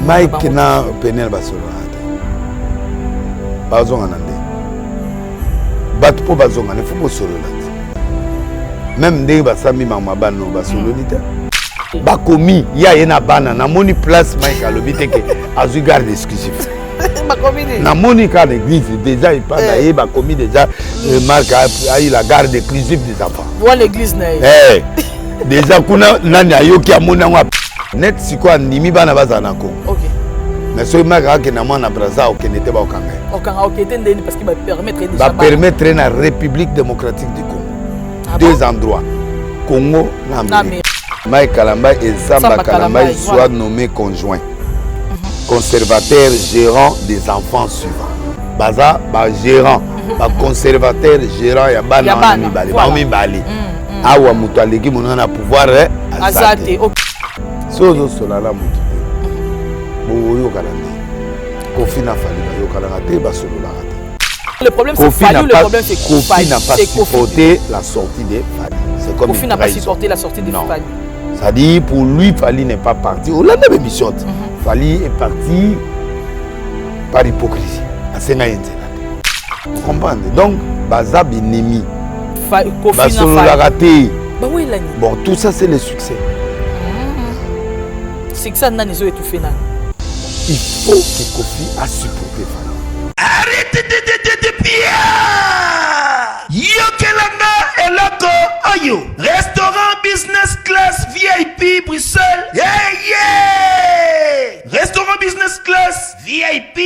Mike na Penel basolo ata. Bazonga nande. Bat po bazonga ne fumo solo lati. Même ndenge basami mamabano basolo nita. Bakomi ya yena bana na moni place Mike alobi teke azu garde exclusif. Na moni carte d'église déjà il parle d'ailleurs bakomi déjà Marc a eu la garde exclusive des enfants. Voilà l'église na. Déjà kuna nani ayoki amona ngwa net siko andimi bana bazana ko. OK. Mais ce Marc que na mona Brazza OK n'était pas au Kanga. Au Kanga OK était parce qu'il va permettre déjà va permettre la République démocratique du Congo. Deux endroits. Congo na Amérique. Mike Kalamba et Samba Kalamba soit nommés conjoints. Conservateur gérant des enfants suivants. Baza ba gérant, ba conservateur gérant ya bana mibali, ba mibali. Awa mutu aleki monana pouvoir azate. Sozo solala mutu. Bo yo kalandi. Kofi na fali ba yo kalanga te ba solola te. Le problème c'est Fali, le problème c'est Kofi n'a pas supporté la sortie de Fali. C'est comme Kofi n'a pas supporté la sortie de Fali. Ça dit pour lui Fali n'est pas parti. Au lendemain de mission. Fali est parti par hypocrisie. Vous comprenez? Donc, Bazab ennemi. Bon, tout ça, c'est le succès. C'est que ça, n'a pas étouffé. Il faut que Kofi a supporté Fali. Arrêtez de Pierre! Yokelanga Eloko Oyo. Restaurant business class VIP Bruxelles. Restaurant business class VIP.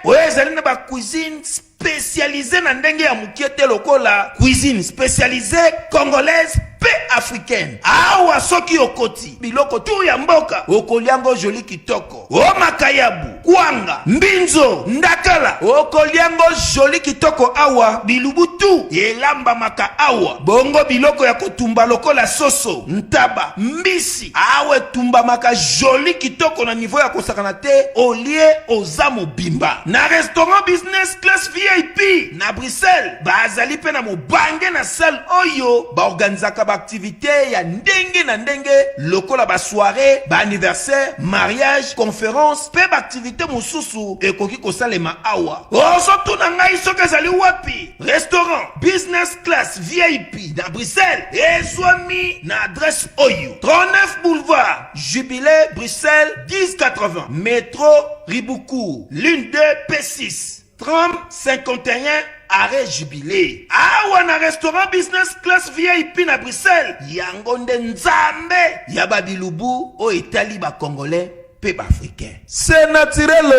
Ouais, zalina ba cuisine spécialisée na ndenge ya mukiete lokola. Cuisine spécialisée congolaise pe africaine. Awa soki okoti. Biloko tu ya mboka. Okoliango joli kitoko. O makayabu. Kwanga. Mbinzo. Ndakala. Okoliango joli kitoko awa. Bilubutu. Elamba maka awa. Bongo biloko ya kotumba lokola soso. Ntaba. Mbisi. Awe tumba maka joli kitoko na niveau ya kosakana te. Olie ozamo bimba. Na restaurant business class VIP. Na Bruxelles. Bazali pe na mobange na salle oyo. Ba organizaka activité ya ndenge na ndenge lokola ba soirée, ba anniversaire, mariage, conférence, pe ba activité mosusu ekoki kosalema awa. Osoto na ngai soka zali wapi? Restaurant business class VIP na Bruxelles. Ezwami na adresse oyo. 39 boulevard Jubilé Bruxelles 1080. Métro Riboukou, l'une 2 P6. 30 51 arrêt Jubilé. Awa na restaurant business class VIP na Bruxelles. Yangonde nzambe. Yaba bilubu o Italie ba congolais pe ba africain. C'est naturel.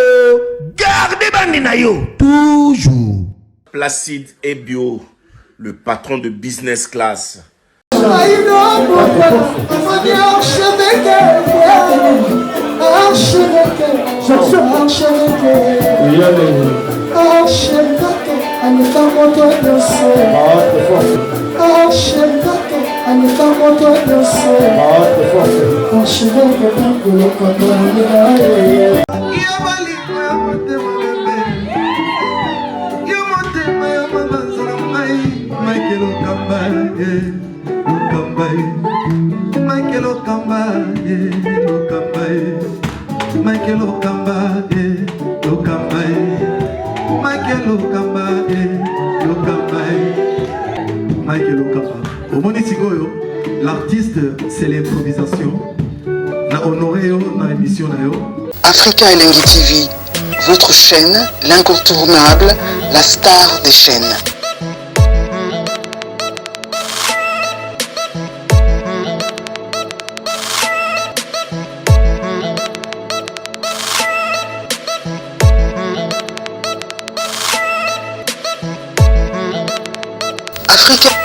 Gardez bandi na yo toujours. Placide et Bio, le patron de business class. L'artiste, c'est l'improvisation. La honoré dans l'émission. Africa Elengi TV, votre chaîne, l'incontournable, la star des chaînes.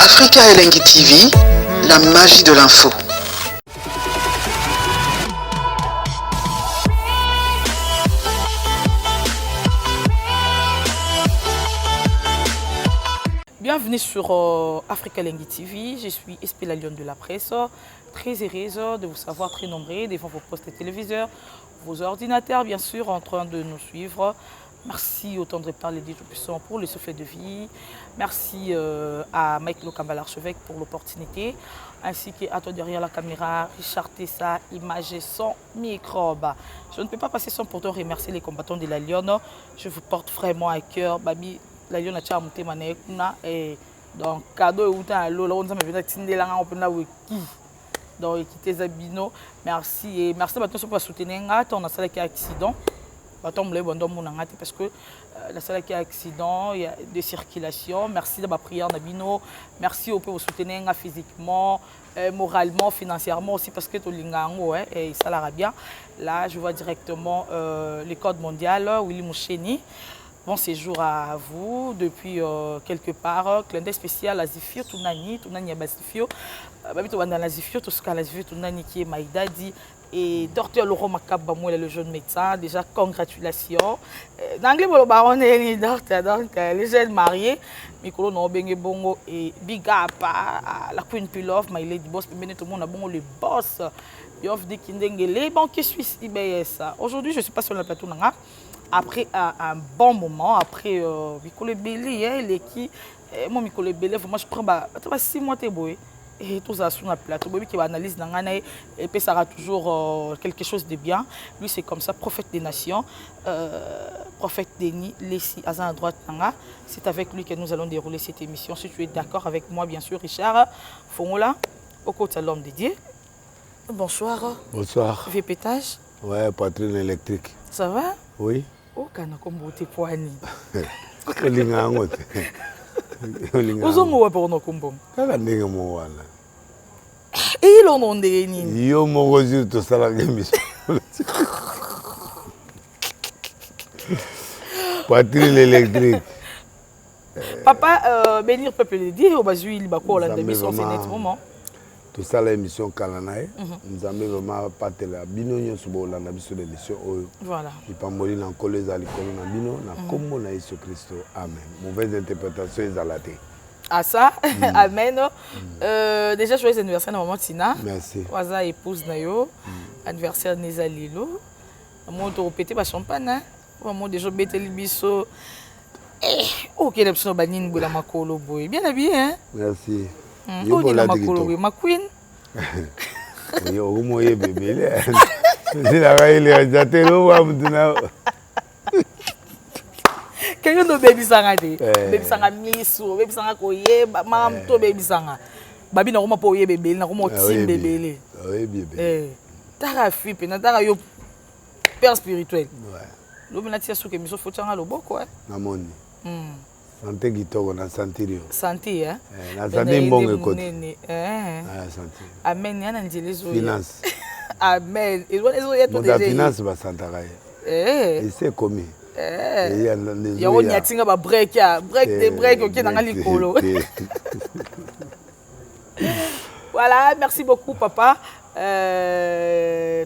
Africa Elengi TV, la magie de l'info. Bienvenue sur Africa Elengi TV, je suis Espé la Lionne de la presse, très heureuse de vous savoir très nombreux devant vos postes téléviseurs, vos ordinateurs bien sûr en train de nous suivre. Merci au tendre par les dieux puissants pour le souffle de vie. Merci à Mike Lokamba l'archevêque pour l'opportunité ainsi qu'à toi derrière la caméra, Richard Tessa, image et son microbe. Je ne peux pas passer sans pourtant remercier les combattants de la Lyon. Je vous porte vraiment à cœur. Babi, la Lyon a déjà monté et donc cadeau ou à l'eau, on s'en met tindé on peut la wiki. Donc quitter Zabino, merci et merci maintenant pour soutenir on a salle qui accident. Parce que la salle qui a accident, il y a des circulations. Merci de ma prière Nabino. Merci au peu vous soutenir physiquement, moralement, financièrement aussi parce que tout l'ingango et ça l'ira bien. Là, je vois directement les codes mondiales Willy Moucheni. Bon séjour à vous depuis quelque part. Clin d'œil spécial à Zifio, Tounani à Basifio. Babi to dans la Zifio, tout ce qu'à la Zifio, Tounani qui est Maïdadi. Et Dr Laurent Makaba, le jeune médecin, déjà congratulations. Dans l'anglais, le baron est donc les jeunes mariés, Mikolo no Bengue Bongo et Big Up à la Queen Pilov, my lady boss, mais tout le monde a bon le boss. Biof de Kindengele, banquier suisse IBS. Aujourd'hui, je ne suis pas sur le plateau Nanga. Après un bon moment, après Mikolo Belé, les qui, moi Mikolo Belé, moi je prends 6 mois de boy. Et tout ça sur le plateau, qui va analyser et puis ça aura toujours quelque chose de bien. Lui, c'est comme ça, prophète des nations, prophète Denis, Lessi, à la droite. C'est avec lui que nous allons dérouler cette émission. Si tu es d'accord avec moi, bien sûr, Richard Fongola, au côté de l'homme dédié. Bonsoir. Bonsoir. Vépétage. Ouais, poitrine électrique. Ça va? Oui. Oh, kana comme beauté poignée. Uzongo pour nos kumbom. Kala ndenge mo wala. Et l'on on ndenge nini? Yo mo gozi to sala émission. Poitrine électrique. Papa, bénir peuple de Dieu, au basu il bako la émission c'est net moment. Tout ça l'émission Kalanae, nous avons vraiment parté la binonio subo la nabiso de l'émission. Voilà. Il pas mourir dans collège à l'école na bino na comme na Jésus Christ. Amen. Mauvaise interprétation est à la tête. Ah ça, amen. Déjà joyeux anniversaire à maman Tina. Merci. Waza épouse nayo. Anniversaire Neza Lilo. Moi to péter ba champagne hein. Moi déjà bêter le biso. OK, la personne banine boula makolo boy. Bien habillé hein. Merci. Yo ni la makolo boy, ma queen. Yo mo ye bébé là. C'est la raille les jatelo wa mutuna. Quelqu'un de baby sanga de. Baby sanga miso, baby sanga koye, mam to baby sanga. Babi na ko po ye bébé, na ko mo tim bébé. Oui bébé. Tara fi pe na tara yo père spirituel. Ouais. Lo bina tia suke miso fo tanga lo boko Namoni. Santé kitoko na santirio. Santé hein. Na santé mbongo ekote. Santé. Amen yana njele zo. Finance. Amen. Et zo yeto de finance ba santaka. Et c'est commis. Il y a un yatinga ba break ya, break OK dans likolo. Voilà, merci beaucoup papa.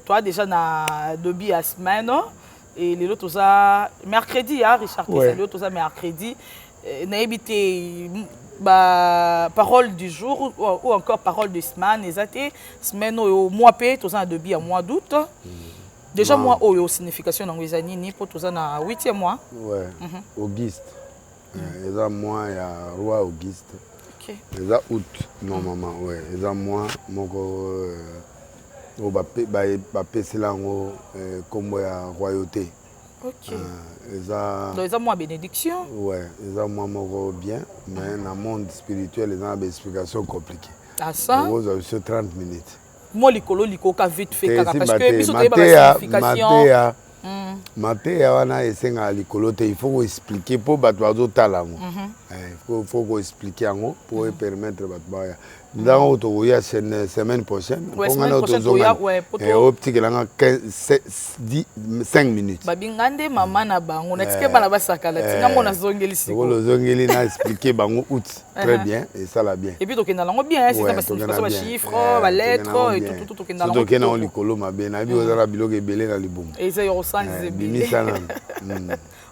Toi déjà na debi à semaine et les autres ça mercredi hein Richard les autres ça mercredi na habité parole du jour ou encore parole de semaine exacté semaine au mois p tout ça debi à mois d'août. Déjà moi au signification dans les années ni pour tout ça na 8e mois. Ouais. Auguste. Les mois il y a roi Auguste. OK. Les août normalement ouais. Les mois moko au ba peselango comme ya royauté. OK. Les mois bénédiction. Ouais, les mois moko bien mais dans le monde spirituel les ont des explications compliquées. Ah ça. Vous avez 30 minutes. Moi likolo likoka vite fait parce que biso to ba signification Matéa wana esenga likolo te il faut expliquer pour bato bazo tala ngo il faut expliquer ngo pour permettre bato ba dans to ya semaine prochaine on a autre optique là 5 minutes babingande mama na bango na tike bana basakala tinga mona zongeli siko le zongeli na expliquer bango out très bien et ça la bien et puis to kenda lango bien c'est ça parce que ba chiffres ba lettres et tout to kenda lango to kenda likolo mabe na bi ozala biloko ebele na libumu et ça yo sans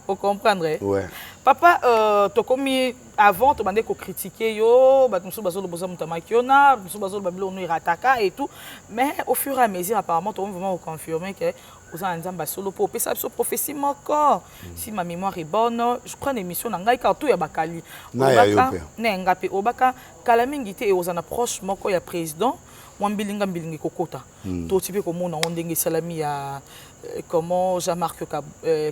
vous comprendrez. Ouais. Papa, tu commis avant, tu m'as critiqué yo, nous sommes basés sur nous sommes basés sur et tout, mais au fur et à mesure apparemment tu vas vraiment confirmer que aux Anzamba solo pour ça so prophétie encore si ma mémoire est bonne je crois une émission ngai ka tout ya bakali obaka nengape obaka kala mingi te aux en approche moko ya président mwambilinga mbilingi kokota to type comme on ndenge salami ya comment Jean-Marc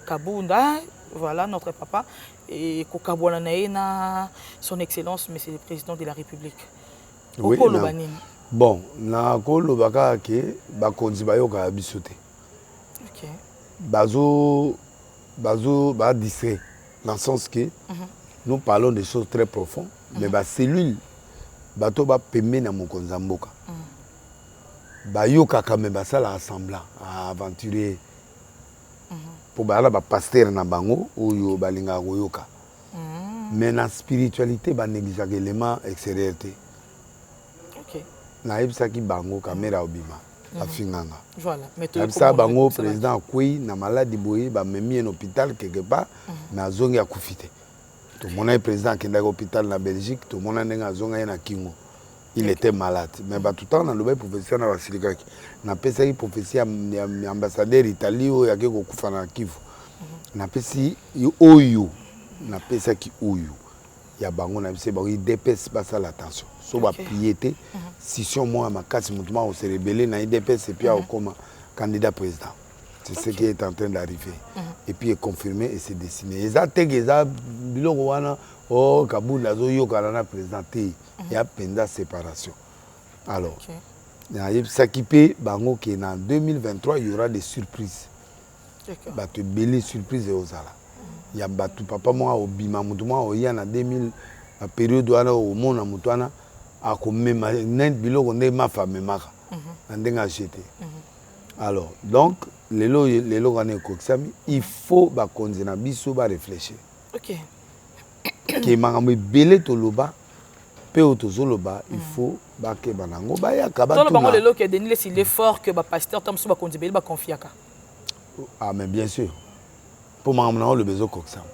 Kabunda voilà notre papa et kokabwana na son excellence monsieur le président de la République oui bon na ko lobaka ke ba konzi ba yoka bisote OK bazo ba distrait dans le sens que nous parlons de choses très profondes mais ba cellule bato ba pembe na mokonza mboka ba yoka quand même ba sala assemblant à aventurer pour ba la ba pasteur na bango oyo balinga ko yoka mais na spiritualité ba négliger élément extérieur. OK na yebisaki bango caméra obima afinganga voilà mais ça bango président kui na maladie boye ba memi en hôpital quelque part na zongi ya kufite to mona président kenda hôpital na Belgique to mona ndenga zonga na Kingo il était malade mais ba tout temps na lobe prophétie na basilikaki na pesa prophétie ya ambassadeur Italie ya ke kokufa na Kivu na pesi oyo na pesa ki oyo ya bango na bise ba IDPS basa l'attention so ba piété si on moi makasi mutuma au se rebeller na IDPS et puis au comme candidat président c'est ce qui est en train d'arriver et puis est confirmé et c'est dessiné ezateke eza biloko wana oh Kabunda zo yoka na présenté il y a penda séparation alors na yebisa kipe bango ke en 2023 il y aura des surprises ba te belle surprise ozala ya batu papa moi obima mutuma o ya na 2000 la période wana au mona mutwana akomema net biloko nde mafa memaka ndenga acheter alors donc lelo kana ekoksami il faut ba konzi na biso ba réfléchir OK ke makambo ebele toloba pe otozoloba il faut ba ke banango ba ya ka ba tout le bango lelo ke Denis laisse l'effort que ba pasteur tam so ba konzi bele ba confiaka ah mais bien sûr pour makambo le besoin koksami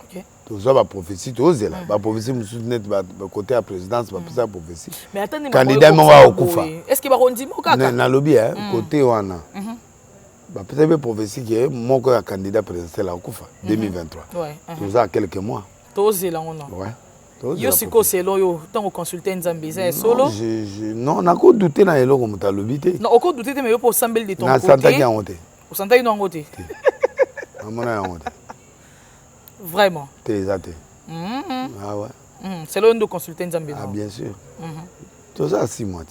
OK tout ça va prophétie tout zela ba prophétie musu net ba côté à présidence ba ça prophétie mais attendez candidat mo wa okufa est-ce que ba rondi mo kaka na lobby côté wana ba peut-être prophétie qui est moko ya candidat présidentiel okufa 2023 ouais tout ça quelques mois tout zela on ouais yo siko selo yo tant consulter nzambe za solo non na ko douter na eloko muta lobby te non ko douter te mais yo pour sambel de ton côté na santa ki angote o santa ino angote amona angote vraiment exact ah ouais c'est l'on de consulter nzambe ah bien sûr tout ça 6 mois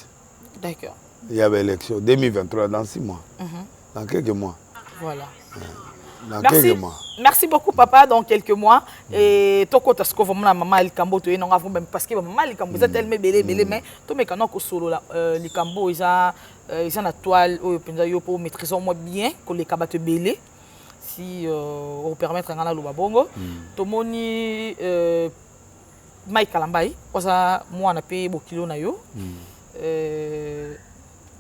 d'accord il y avait élection 2023 dans 6 mois dans quelques mois voilà dans merci. Quelques mois Merci beaucoup papa dans quelques mois et toko tasko vraiment maman el kambo to non avant même parce que maman el kambo ça tellement belé mais to me kana ko solo la les kambo ils ont la toile au penza yo pour maîtriser moi bien que les kabat belé si on permettre ngana lo babongo to moni Mike Kalambai oza moi na paye bo kilo na yo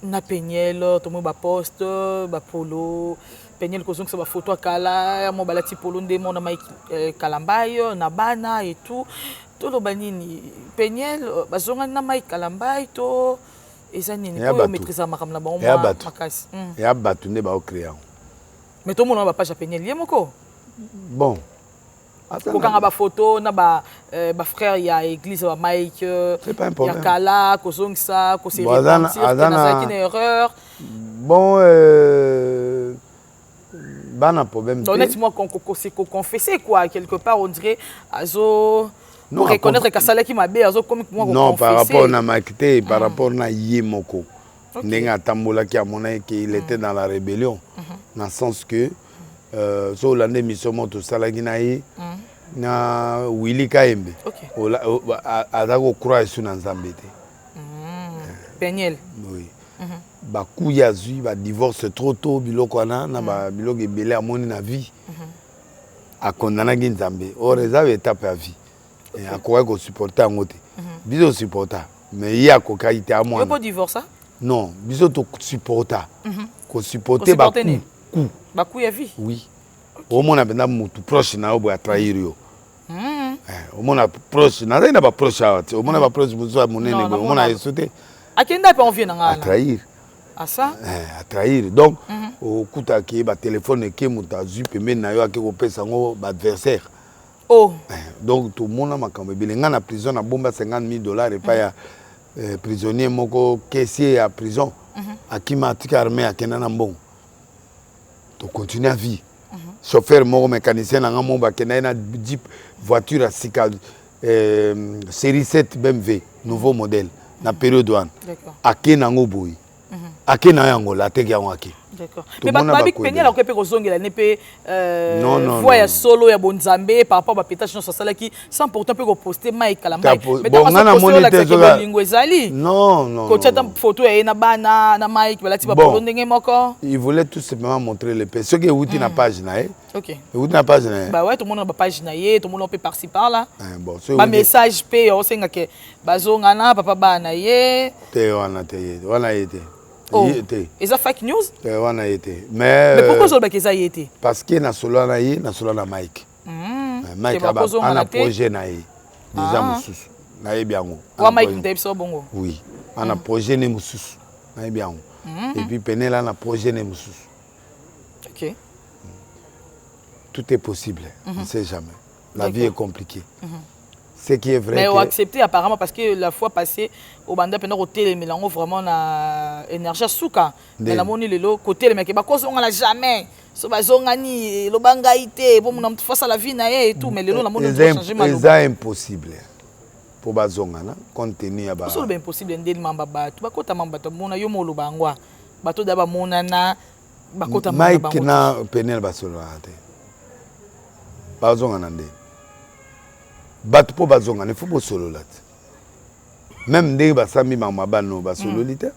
na peñel to mo ba poste ba polo peñel ko zonga ba photo kala mo balati polo nde mo na Mike Kalambai na bana et tout lo banini peñel ba zonga na Mike Kalambai to ezanini ko maîtriser makamla ba mo makasi ya batu ne ba o créer mais tout le monde va pas peñel yemoko bon kokanga ba photo na ba frère ya église ba Mike ya kala ko zongisa ko se repentir na une erreur bon bana problème honnêtement qu'on confesser quoi quelque part on dirait azo non reconnaître que ça qui m'a bien azo comme moi non par rapport na Mike par rapport na yemoko ndenga tambola ki amona qu'il était dans la rébellion dans le sens que so l'année mission moto salaki na ye na Willy Kaembe azako croire sur nzambe te peñel oui ba kuya zui ba divorce trop tôt biloko na ba biloko ebele amoni na vie a condamné nzambe or ezave étape à vie et akoka ko supporter ngote biso supporter mais il y a koka ite amona pas divorce non biso to supporter ko supporter ba coup ya vie oui au moins na mutu proche na obo ya trahir yo au moins proche na na ba proche au moins ba proche buzo monene au moins esote akenda pe on vient na trahir À ça? À trahir. Donc, au coup qui ba téléphone qui muta zupe mais na yo ki ko pesa ngo ba adversaire. Oh. Donc tout le monde a makambe bilinga na prison na bomba $50,000 et pas ya prisonnier moko caissier à prison. Akima atika armée akena na mbongo. To continuer à vie. Chauffeur moko mécanicien na ngamo ba kena na Jeep voiture à sika série 7 BMW nouveau modèle na période douane. D'accord. Akena ngo boyi. Akena yango la teki yango aki. D'accord. Mais babi penia la ko pe ko zongela ne pe non, voyage solo ya bonzambe par rapport à pétage sur sala qui sans pourtant pe ko poster Mike Kalamba. Mais bon ngana monité zola. Non. Ko tata photo ya na bana na Mike balati ba polo ndenge moko. Il voulait tout simplement montrer le pays. Ce qui est outil na page na e. OK. Outil na page na e. Bah ouais, tout le monde na page na ye, tout le monde peut par-ci par là. Bon, ba message pe o senga ke bazongana papa bana ye. Te wana été. Oh. Et ça fake news? On a été. Mais pourquoi ça que ça y été? Parce que na solo na ye, na solo na Mike. Mike a un projet na ye. Déjà mususu. Na ye bien. Wa Mike ndep so bongo. Oui. On a projet ne mususu. Na ye bien. Et puis Penela na projet ne mususu. OK. Tout est possible. On ne sait jamais. La vie est compliquée. Ce qui est vrai. Mais on a accepté apparemment parce que la fois passée au banda pendant côté mais là on vraiment na énergie souka mais la moni lelo côté mais que ba cause on a jamais so bazongani lo bangaité pour mon face à la vie na et tout mais lelo la moni doit changer mal. C'est impossible pour bazongana compte tenu ba c'est impossible ndeli mamba bato bakota mamba to mona yo molo bangwa bato da ba monana bakota mamba Mike na Penel basolo ate bazongana ndeli bato po bazongana faut bo solo là. Même ndenge basami mama bano basolo lite.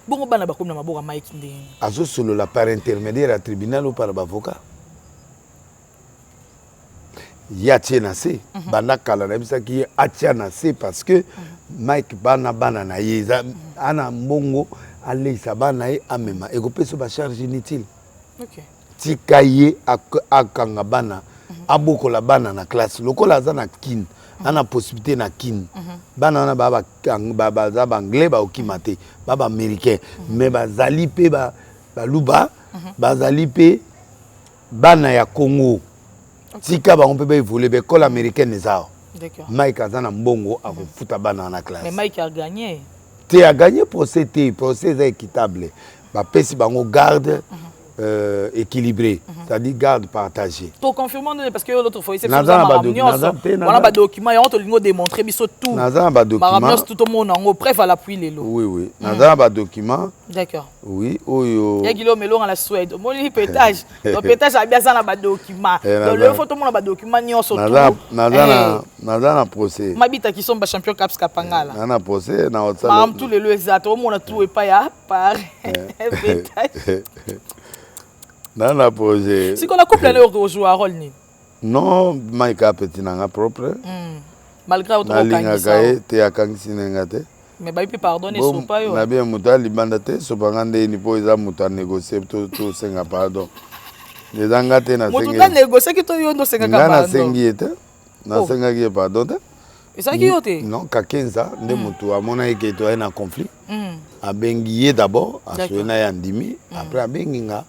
Bongo bana bakomi na maboka Mike ndenge. Azo solo la par intermédiaire à tribunal ou par avocat. Ya tiena se bana kala na bisa ki atiana se parce que Mike bana na yeza ana mbongo alisa bana ye amema ego peso ba charge inutile. OK. Tikaye akanga bana aboko la bana na classe lokola za na kin. Ana possibilité na kin bana na baba za anglais ba okimate baba américain mais bazali pe ba luba bazali pe bana ya Congo tika ba on peut évoluer be école américaine ezao. D'accord. Mike azana mbongo akufuta bana na classe. Mais Mike a gagné. Tu as gagné procès équitable ba pesi bango garde équilibré, c'est-à-dire garde partagée. Pour confirmer parce que l'autre fois il s'est fait voilà ba document et on te lingo démontrer biso tout. Naza ba document. Tout le monde en preuve à l'appui les lots. Oui. Naza ba document. D'accord. Oui, oyo. Ya kilo melon à la Suède. Mon pétage. Le pétage a bien ça na ba document. Le photo mon ba document nyonso tout. Naza na procès. Mabita qui sont ba champion caps kapangala. Na procès na otsa. Mam tous les lots exact. Au monde tout et pas ya par pétage. Dans la projet. Si qu'on a couple là au jouer à rôle ni. Non, Mike a petit nanga propre. Malgré autre kangisa. Te akangisi ngate. Mais ba peut pardonner so pas yo. Na bien muta libanda te so bangande ni po iza muta négocier tout senga pardon. Les angate na sengi. Muta négocier ki to yo ndo senga pardon. Na sengi ete. Na senga ki pardon te. Et ça qui yote? Non, ka 15 ans nde mutu amona eke to na conflit. Abengi d'abord, aswena ya ndimi, après abengi nga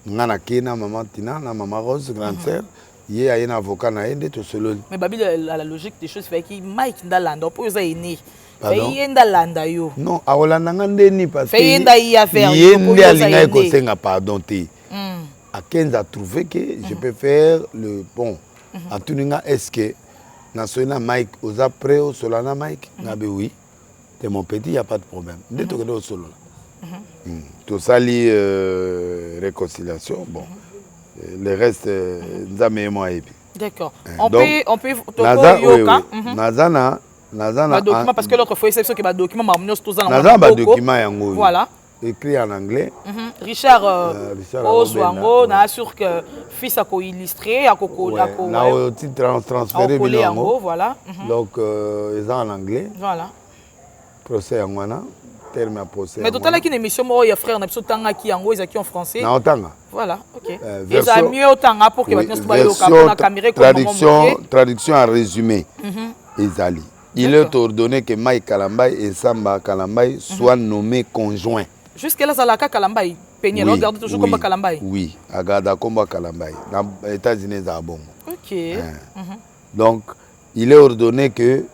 ngana kena maman Tina na maman Rose grande sœur yé a un avocat na ende to solo. Mais babi la logique des choses fait que Mike ndalanda pour ça ene fait ndalanda yo non awolanda ngande ni parce que fait nda y affaire yo pour ça ko senga pardon te à 15 a trouvé que je peux faire le bon en tuninga est-ce que na sona Mike aux après au solana Mike ngabe oui c'est mon petit y a pas de problème nde to ko solo. Tout ça lié réconciliation bon le reste nzame et moi et puis d'accord on peut yoka nazana document parce que l'autre fois c'est ce que ba document mamnos tout ça nazana ba document yango voilà écrit en anglais Richard Oswango na assure que fils a ko illustré a ko na titre transféré bilango voilà donc ils en anglais voilà procès ngwana terme à procès. Mais total qui une émission moi il y a frère na biso tanga ki yango ils qui en français. Na otanga. Voilà, OK. Et ça mieux otanga pour que maintenant tu vas au caméra traduction en résumé. Ezali. Il est ordonné que Mike Kalamba et Samba Kalamba soient nommés conjoints. Jusque-là, ça l'a Kalambaï. Peignel, regarde toujours comme Kalambaï. Oui, regarde comme Kalambaï. Dans les États-Unis, c'est bon. Ok. Donc, il est ordonné que...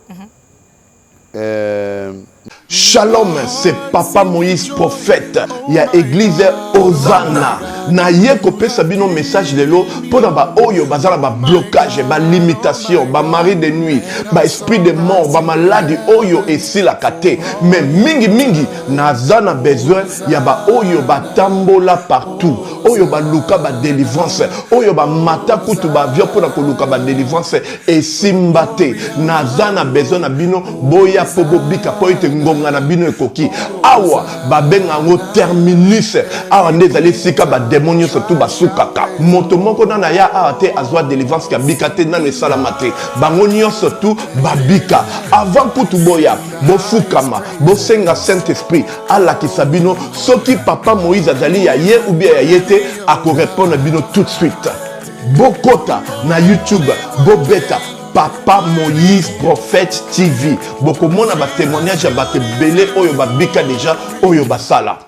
Shalom, c'est Papa Moïse prophète. Il y a église Hosanna. Na ye kopé sabino message de l'eau pour ba oyo bazala ba blocage, ba limitation, ba mari de nuit, ba esprit de mort, ba maladie oyo et si la kate. Mais mingi nazana besoin ya ba oyo ba tambola partout. Oyo ba luka ba délivrance, oyo ba mata kutu ba vio pour na luka ba délivrance et simbate. Nazana besoin na bino boya pobo bika po ite ngonga na bino ekoki. Awa ba benga ngo terminus. Awa ndezali sika ba démonios surtout basukaka moto moko na ya ate azwa délivrance ka bikate na le salamate bangonio surtout babika avant kutu boya bofukama bosenga Saint Esprit ala kisabino soki Papa Moïse azali ya ye ou bien ya yete ako répondre bino tout de suite bokota na YouTube bobeta Papa Moïse prophète TV boko mona ba témoignage ba te belé oyo babika déjà oyo basala.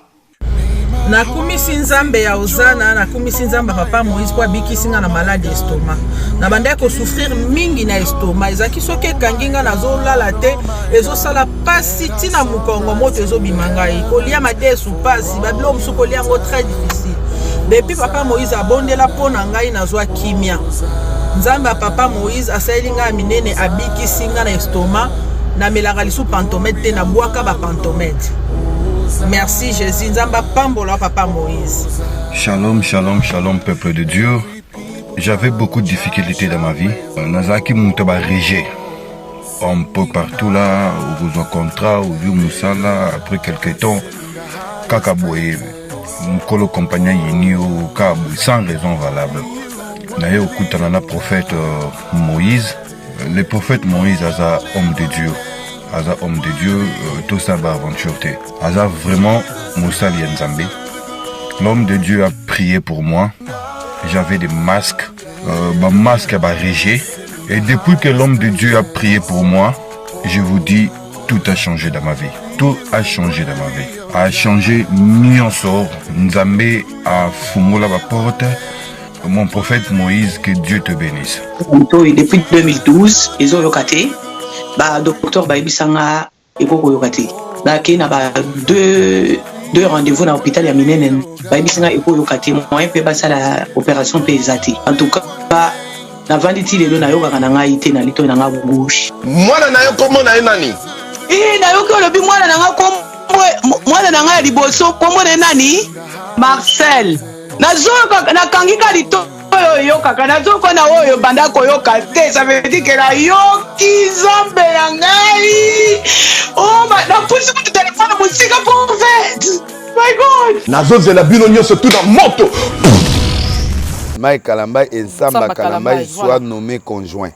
Nakumisi nzambe ya Hosanna, nakumisi nzambe Papa Moïse kwa bikisinga na malade estomac. Na banda ko souffrir mingi na estomac. Ezaki soke kanginga nazo lala te, ezo sala pasi tina mukongo moto ezo bimangai. Kolia mate sou pasi, bablo msu kolia ngo très difficile. Depuis Papa Moïse abondela pona ngai nazo kimia. Nzambe Papa Moïse asayelinga minene abikisinga na estomac, na melaka lisu pantomètre te na bwaka ba pantomètre. Merci Jésus, Nzamba Pambola Papa Moïse. Shalom, shalom, shalom peuple de Dieu. J'avais beaucoup de difficultés dans ma vie. Nazaki Moutaba Régé. Un peu partout là, où vous en contrat, où vous Moussala, après quelques temps, Kakaboye, Mkolo compagnon Yinio, Kabou, sans raison valable. D'ailleurs, au coup de prophète Moïse, le prophète Moïse est un homme de Dieu. Aza homme de Dieu, tout ça va aventure. Aza vraiment Moussa Lienzambe. L'homme de Dieu a prié pour moi. J'avais des masques, masque à régé. Et depuis que l'homme de Dieu a prié pour moi, je vous dis, tout a changé dans ma vie. Tout a changé dans ma vie. A changé Nyonsor. Nzambe a fumula la porte. Mon prophète Moïse, que Dieu te bénisse. Depuis 2012, ils ont locaté. Bah docteur Baibisanga ekoko yokati ba kina ba deux rendez-vous dans l'hôpital ya minene Baibisanga ekoko yokati moyen pe basala opération pesati en tout cas ba na vanditi lelo na yoka kana ngai te na lito na nga gauche Mwana na yo komo na nani na yo ko lobi mwana na nga komo mwana na nga liboso komo na nani Marcel nazo na kangika lito yo kaka nazo ko na oyo banda ko yo kate ça veut dire que la yo ki zombe ya ngai oh na pusi ku téléphone musika prophète my god nazo zela bino nyonso tout dans moto Mike Kalambaï et Samba Kalambaï soient nommés conjoints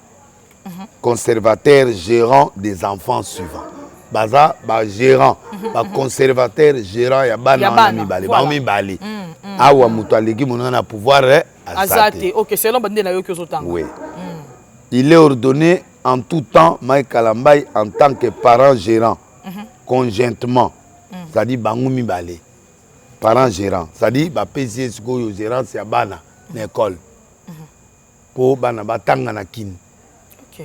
conservateurs gérants des enfants suivants baza ba gérant ba conservateur gérant ya bana mibale ba mibale awa mutu aleki monana pouvoir Azate. Ok, c'est l'homme de la oui. Il est ordonné en tout temps, Mike Kalambaï, en tant que parent gérant, conjointement. C'est-à-dire, Bangoumi Bale. Parent gérant. C'est-à-dire, PCS gérant, c'est Bana, l'école. Pour Bana, Batanga Nakin. Ok.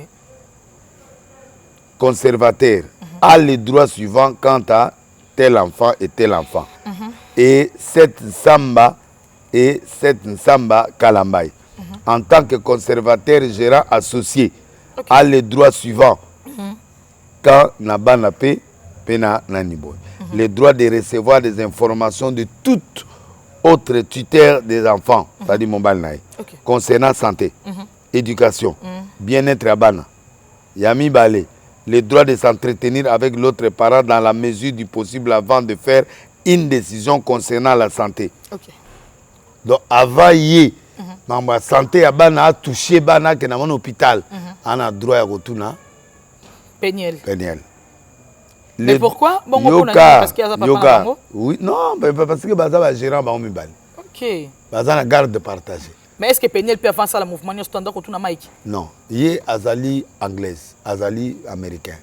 Conservateur a les droits suivants quant à tel enfant et tel enfant. Et cette Samba et cette Nsamba Kalambaï. En tant que conservateur gérant associé, a les droits suivants. Quand Nabana Pe, Pena Naniboy. Le droit de recevoir des informations de toute autre tuteur des enfants, c'est-à-dire Mobile Naï, concernant santé, éducation, bien-être à Bana, Yami Bale, le droit de s'entretenir avec l'autre parent dans la mesure du possible avant de faire une décision concernant la santé. Donc avant hier, la santé à Bana a touché Bana qui est dans l'hôpital. On a droit à retourner. Péniel. Mais pourquoi bon, parce qu'il y a pas oui, non, parce que Baza va gérer un mibali. Ok. Baza na garde partagée. Mais est-ce que Péniel peut avancer le mouvement standard quand on a Mike? Non, il est Azali anglaise, Azali américain.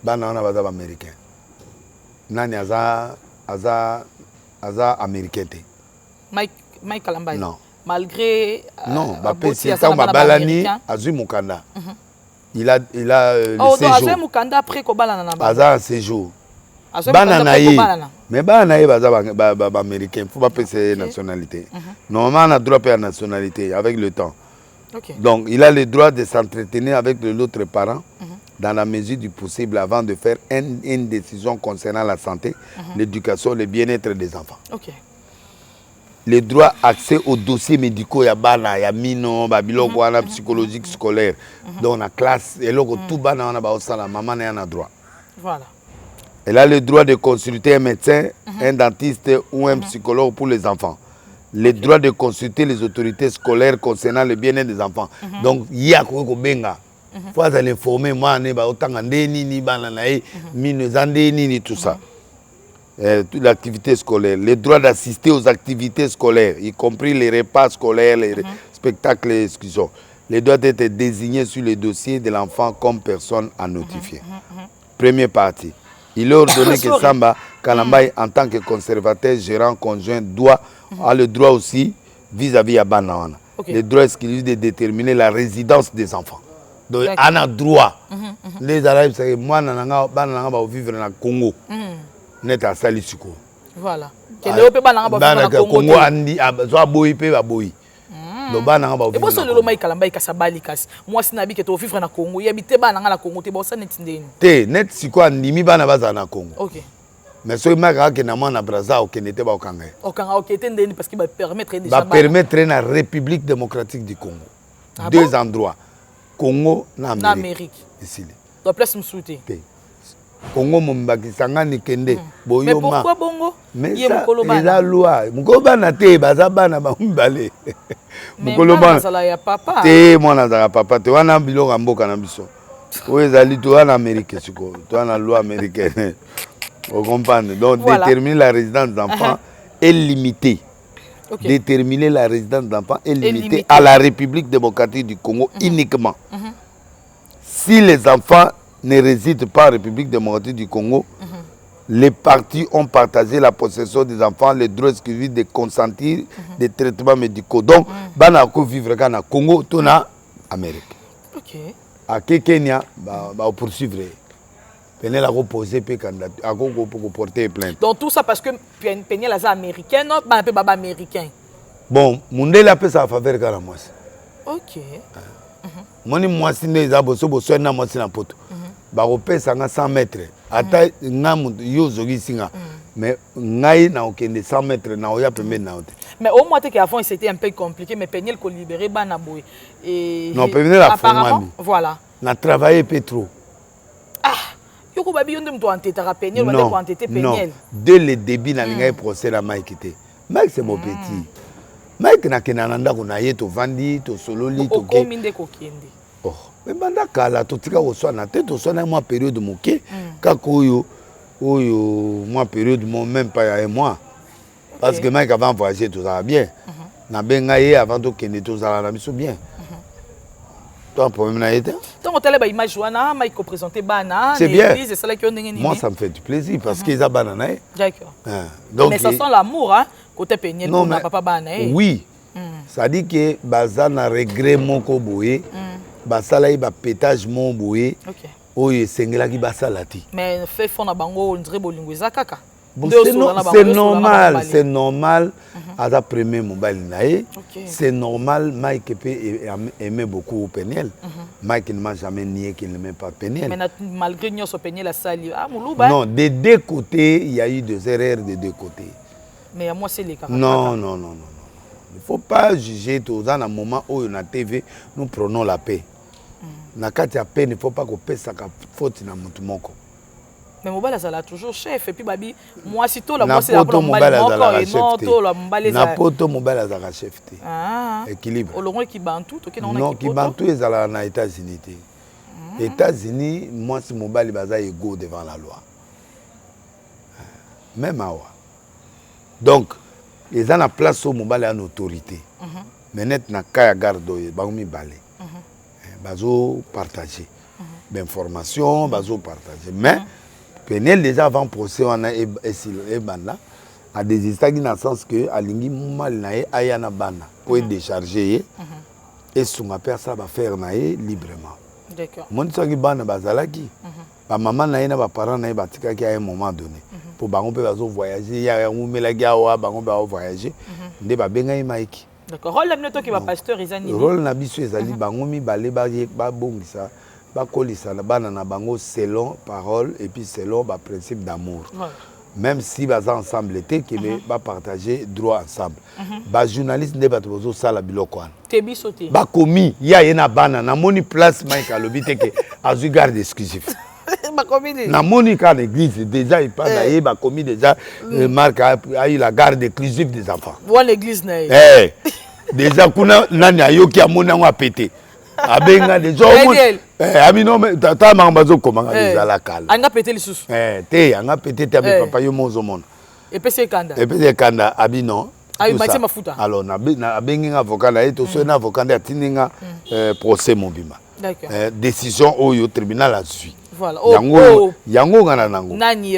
Bana on a Baza américain. nani aza américain te. Mike Kalamba. Non. Malgré non, c'est ça balani azui mukanda. Il a le séjour. Azui mukanda après ko balana na ba. Aza séjour. Bananaï, mais bananaï bah américain, faut pas passer nationalité. Normalement on a droit à la nationalité avec le temps. Donc il a le droit de s'entretenir avec l'autre parent dans la mesure du possible avant de faire une décision concernant la santé, l'éducation, le bien-être des enfants. Le droit accès aux dossiers médicaux, il y a bana, il y a mino, babiloko, il y a psychologique scolaire. Donc la classe, et là tout bana on a ba la maman n'a pas droit. Voilà. Elle a le droit de consulter un médecin, un dentiste ou un psychologue pour les enfants. Le droit de consulter les autorités scolaires concernant le bien-être des enfants. Donc, il y a quoi benga. Faut l'informer moi ne ba autant ndeni ni bananae, ni tout ça. Toute l'activité scolaire, le droit d'assister aux activités scolaires, y compris les repas scolaires, les spectacles et excursions. Le droit d'être désigné sur le dossier de l'enfant comme personne à notifier. Première partie. Il est ordonné que Samba Kalambaye, en tant que conservateur, gérant, conjoint, a le droit aussi, vis-à-vis à Banawana, le droit exclusif de déterminer la résidence des enfants. Donc, on a droit. Les Arabes, c'est que moi, je vais vivre dans le Congo. Net à Salisuko. Voilà. Le Congo, Congo, et pour ça le Mike Kalamba kasabali kasi moi sinabi que to vivre na Congo yabite bana na Congo te bossa netindeni te net siko ndimi bana baza na Congo. OK. Mais so maka ke na mwana Brazza o ke nete ba okanga. Okanga OK tendeni parce qu'il va permettre va déjà permettre na République démocratique du Congo. Deux endroits. Congo na Amérique. Ici. Donc place msouté. Congo Mombaki Sangani Kende Mais pourquoi Bongo? Mais ça, c'est la loi. Mukobana te bazabana ba mbale. Mukolobana sala ya papa. Te mwana za papa te wana biloko mboka na biso. Oezali to wana Amérique siko, to wana loi américaine. Vous comprenez? Donc déterminer la résidence d'enfants est limitée. Déterminer la résidence d'enfants est limitée à la République démocratique du Congo uniquement. Si les enfants ne résident pas en République démocratique du Congo, les partis ont partagé la possession des enfants, le droit exclusif de consentir des traitements médicaux. Donc, banako vivre au Congo, tout en Amérique. OK. À Kenya, on poursuivre. Penel a reposé à porter plainte. Donc tout ça parce que Penel est américain, non, pas baba américain. Bon, Mundele a fait ça à faveur de la moi. OK. Moni moi si les abosso bosso na moi si na poto. Ba repé ça 100 mètres. Ata ngamu yo zogi singa. Mais ngai na okende 100 mètres na oya pembe na ote. Mais au moins qu'avant c'était un peu compliqué mais Penel ko libéré bana boy et non Penel a apparemment voilà. Na travaillé pétro. Ah, yoko babi yonde mto anteta Penel wala ko antete Penel. Non, dès le début na linga procès la Mike était. Mike c'est mon petit. Mike na kenananda ko na yeto vandi to sololi to ke. Minde ko kende. Oh, mais banda kala to tika ko so na tête to so na moi période moké kako yo moi période mon même pas un mois. Parce que Mike avant voyager tout ça bien. Na benga ye avant to kende tout ça na biso bien. Toi problème na été. Donc on ba image wana Mike ko présenter bana c'est bien. Moi ça me fait du plaisir parce qu'ils a banana. D'accord. Donc mais ça sent l'amour hein côté Penel pour papa bana. Oui. Ça dit que bazana regret moko boye. Basala ba pétage mon boye. OK. Oye sengela ki basala ti. Mais fait fond na bango on dirait bolingo kaka. Bon, c'est normal. À la première mobile nae, c'est normal. Mike aimait beaucoup Penel. Mike ne m'a jamais nié qu'il n'aimait pas Penel. Mais malgré nous, Penel a sali. Non, des deux côtés, il y a eu des erreurs des deux côtés. Mais moi, c'est les cas. Non. Il ne faut pas juger tout dans un moment où on a TV, nous prenons la paix. Dans le cas de la paix, il ne faut pas qu'on paie sa faute dans notre moko. Mais mobile azala toujours chef et puis babi moi si to la moi c'est la mobile encore et non to la mobile na poto mobile azala chef te équilibre au long qui bantu to ki na non qui bantu ezala na États-Unis te États-Unis moi si mobile baza égaux devant la loi même awa donc les gens en place au mobile en autorité mais net na kaya gardo ba mi balé bazo partager d'informations bazo partager mais Penel déjà avant procès on a banda a désisté dans le sens que alingi mal nae ayana bana pour être déchargé et son père ça va faire nae librement. D'accord. Mon soki bana bazalaki ba maman nae na ba parents nae batika ki à un moment donné pour bango pe bazo voyager ya ngumela gawa bango ba voyager nde ba benga Mike. D'accord. Rôle l'amneto qui va pasteur Izani. Rôle na biso ezali bango mi balé ba bongisa ba kolisa na bana na bango selon parole et puis selon ba principe d'amour. Même si baza ensemble était qui va partager droit ensemble. Ba journaliste ne ba tozo sala biloko wana. Tebi sauté. Ba komi ya yena bana na moni place Mike alobite ke azu garde exclusif. Ba komi na moni ka l'église déjà il pas d'ailleurs ba komi déjà Marc a eu la garde exclusive des enfants. Voilà l'église na. Déjà kuna nani ayoki amona ngo apété. Abenga déjà ami non mais tata mambazo komanga déjà la kala. Anga pété lisusu. Te anga pété te avec papa yo mozo mon. Et PC kanda. Et PC kanda abi non. Ayi mati mafuta. Alors na bengi avocat là et to so na avocat de tininga procès mobima. D'accord. Décision au tribunal a suivi. Voilà. Yango ngana nango. Nani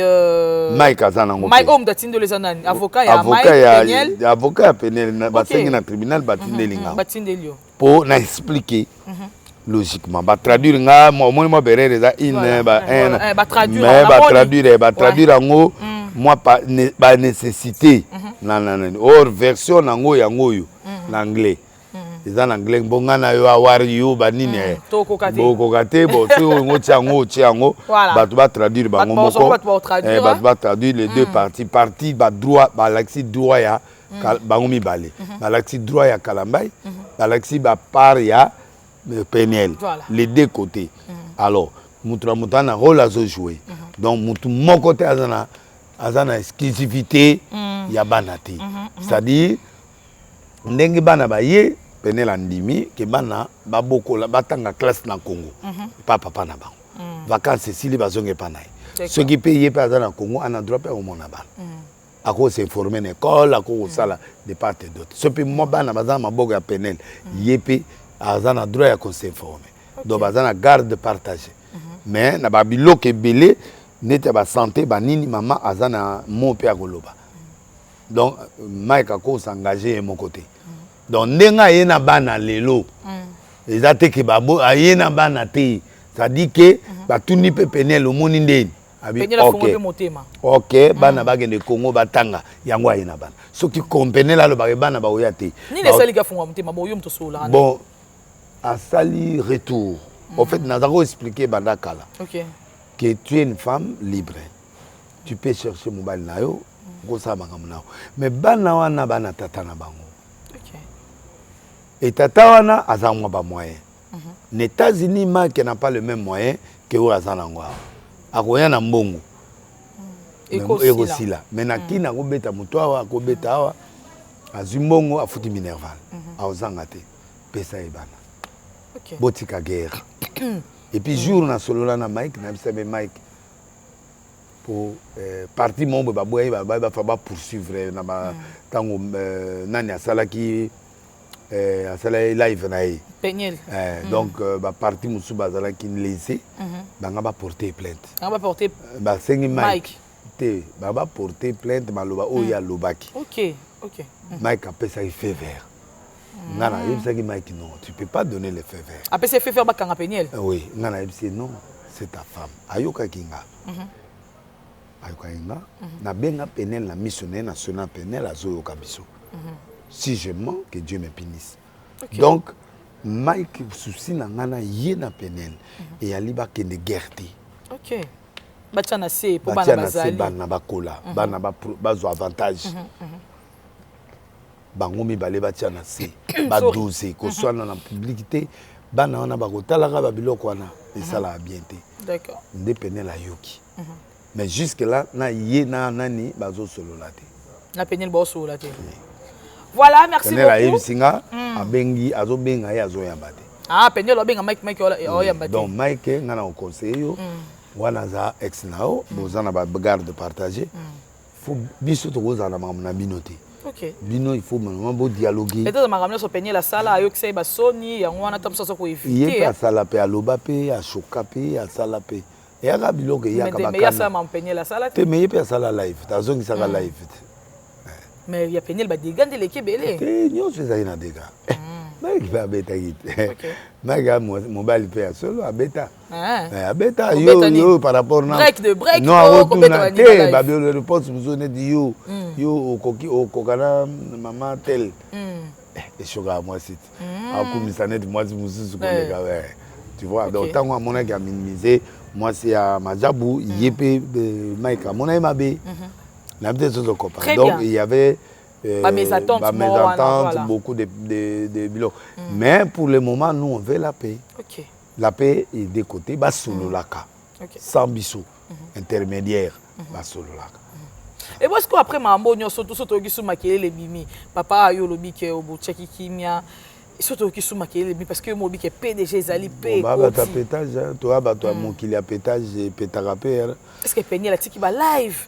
Mike azanango. Mike om datindo les anani. Avocat ya Mike Penel. Avocat ya Penel na basengi na tribunal batindelinga. Batindelio. Pour na expliquer logiquement ba traduire nga mo berere za ba traduire ngo moi pas ba nécessité or version nango yango yo l'anglais ils en anglais bongana yo awari yo banini boko kate bo so ngo tiango batu ba traduire bango moko batu ba traduire les deux parties ba droit ba l'axi droit ya bango mibale ba l'axi droit ya Kalambay ba l'axi ba part ya Penel les deux côtés alors mutana rôle à jouer donc mutu mon côté azana exclusivité ya banati c'est-à-dire ndenge bana baye Penel andimi ke bana babokola batanga classe na Congo papa na bango vacances Cécile bazonge panai ce qui paye pas dans Congo en droit pas au mona bana ako se former une école ako sala de part et d'autre ce pe mo bana bazana maboga Penel yepe azana droit ya s'informer donc bazana garde partagée mais na babilo ke belé nete ba santé ba nini mama azana mon père goloba donc Mike ako s'engager mon côté donc ndenga yena bana lelo ezate ke babo ayena bana te ça dit que ba tuni pe Penel au moni ndeni abi OK bana bagende Congo batanga yango ayena bana soki comprenez là le bana ba oyate ni les sali ga funga mutema bo yom to sola bon à sali retour en fait nous avons expliqué banda kala que tu es une femme libre tu peux chercher mobile na yo go sa bangamu na mais bana wana bana tata na bango et tata wana azangwa ba moyen les États-Unis qui n'a pas le même moyen que au azanangwa akoya na mbongo ekosila mais na kina ko beta muto awa ko beta awa azimbongo afuti minerval azanga te pesa ebana botika guerre et puis jour na solola na Mike na bisebe Mike pour parti membre ba boye ba fa poursuivre na ba tango nani asalaki asala live na yi Penel donc ba parti musu bazala ki laissé banga ba porter plainte ba porter ba sengi Mike te ba porter plainte maloba o ya lobaki OK Mike apesa il fait vert ngana yebisa ki Mike non tu peux pas donner le feu vert apesa fait vert ba kanga Penel oui ngana yebisa non c'est ta femme ayoka kinga ayoka kinga na benga Penel na missionnaire national Penel azoyoka biso si je mens que Dieu me punisse donc Mike souci na ngana yena Penel et aliba ke de guerre OK bachana se pour bana bazali bana bakola bana bazo avantage bango mibale bachana se ba 12 ko swana na publicité bana wana bakotala ka babiloko wana esala bien te d'accord nde Penel ayoki mais jusque là na yena nani bazo solola te na Penel bo solola te. Voilà, merci beaucoup. Penel singa abengi azobenga ya azoyamba te. Ah, Penel obenga Mike oyamba te. Donc Mike ngana au conseil yo wana za ex nao bozana ba garde partager. Faut biso to bozana na binoté. OK. Bino il faut vraiment beau dialoguer. Et toi makamna so Penel la sala ayo kse ba soni yango wana tamsa so ko éviter. Il y a sala pe aloba pe a choka pe a sala pe Et à Biloko, il y a mais il y a ça m'empeigner la salle. Tu mais il y a ça la live. Tu as besoin que ça la live. Mais il y a peigné le dégât de l'équipe belé. Non, je fais ça dégâts. Mais il va bêta mais mon bal peut solo à bêta. À bêta yo par rapport à break non te babio le repose besoin de yo au coqui au cocana maman tel. Et choga moi c'est. À comme ça net moi c'est tu vois donc tant moi mon a minimisé moi c'est à Majabou yépé Mike mon a mabé. La petite chose copain. Donc il y avait mes attentes, beaucoup de bilans. Mais pour le moment, nous, on veut la paix. La paix est des côtés, solo laka. Sans bisous, intermédiaire, solo laka. Et moi, est-ce qu'après Mambo, nous sommes tous autour maquiller les bimi. Papa a eu le bique au bout de Kimia. Surtout qui sont maquillés les bimi parce que moi, bique PDG, Zali, P. Tu pétage, toi, mon qu'il y a pétage, pétarapé. Est-ce que Peigné la tiki va live?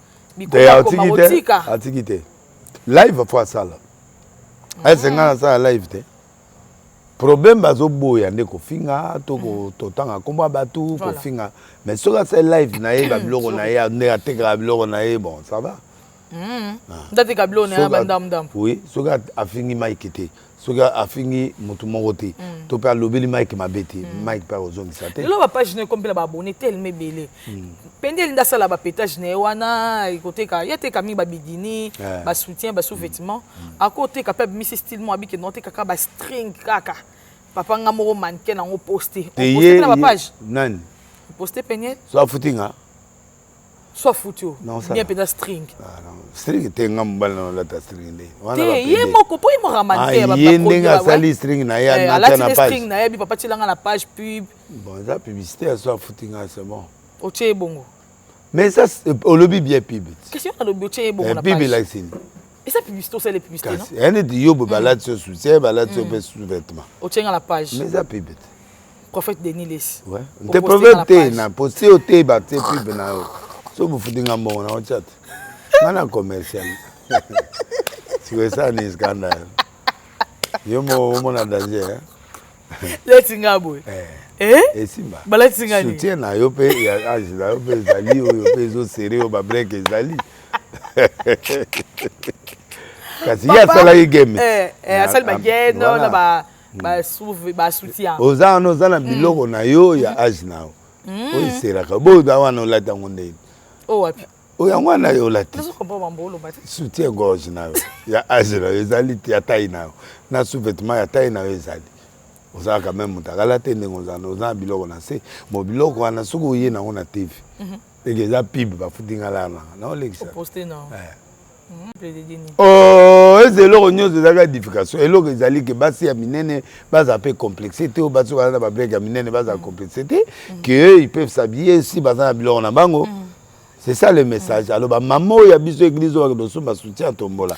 Antiquité. Live fois ça là. Est-ce que ça live te? Problème bazo boya ndeko finga to tanga komba batu ko finga. Mais ce que c'est live na e ba biloko na e ne ateka biloko na e bon ça va. Ndate kablo na bandam dam. Oui, ce que a fini Mike te. Ce que a fini motu mongote. To pa lobeli Mike mabeti. Mike pa ozongi ça te. Lo ba page ne complet ba abonné tellement belé. Pendel nda sala ba pétage ne wana côté ka yate ka mi ba bidini ba soutien ba sous-vêtements à côté ka pa mi style mo abi ke noté kaka ba string kaka papa nga mo mannequin na ngo poster on poster na ba page nani poster Pendel soit footinga soit foutu bien pétage string string te ngam bal na la ta string le wana ba ye moko po mo ramante ba yendenga sali string na ya na page string na ye bi papa tilanga na page pub bon ça publicité soit footinga c'est bon oche bongo. Mais ça, au lobby bien pub. Question à lobby oche bongo na page. Pub la scène. Et ça publicité c'est les publicités non? Elle dit yo balade sur soutien, balade sur sous-vêtements. Oche na la page. Mais ça pub. Prophète Denis Les. Ouais. Te prophète te na poster au te ba te pub na. So bu fudinga mbongo na chat. Mana commercial. C'est ça ni scandale. Yo mo na danger. Let's ngabo. Et Simba. Balatingani. Soutien na yo pe ya ajila yo pe zali yo pe zo serré yo ba break zali. Kasi ya sala yi game. Asal ba game na ba soutien. Oza no zana biloko na yo ya ajina. O sera ka bo da wana la tangonde. O wapi? O ya ngwana yo la ti. Nazo komba mambolo ba. Soutien gorge na yo. Ya ajina yo zali ti ya tai na yo. Na sous-vêtement ya tai na yo zali. Oza quand même mutakala tende ngozana oza biloko na se mo biloko wana soko ye na ona TV egeza pib ba futinga lana na olekisa poster non ezelo nyozo za edification eloko ezali ke basi ya minene baza pe complexité o baso bana ba break ya minene baza complexité que ils peuvent s'habiller si baza biloko na bango. C'est ça le message. Alors, maman, il y a besoin de l'église où on soutien tombola.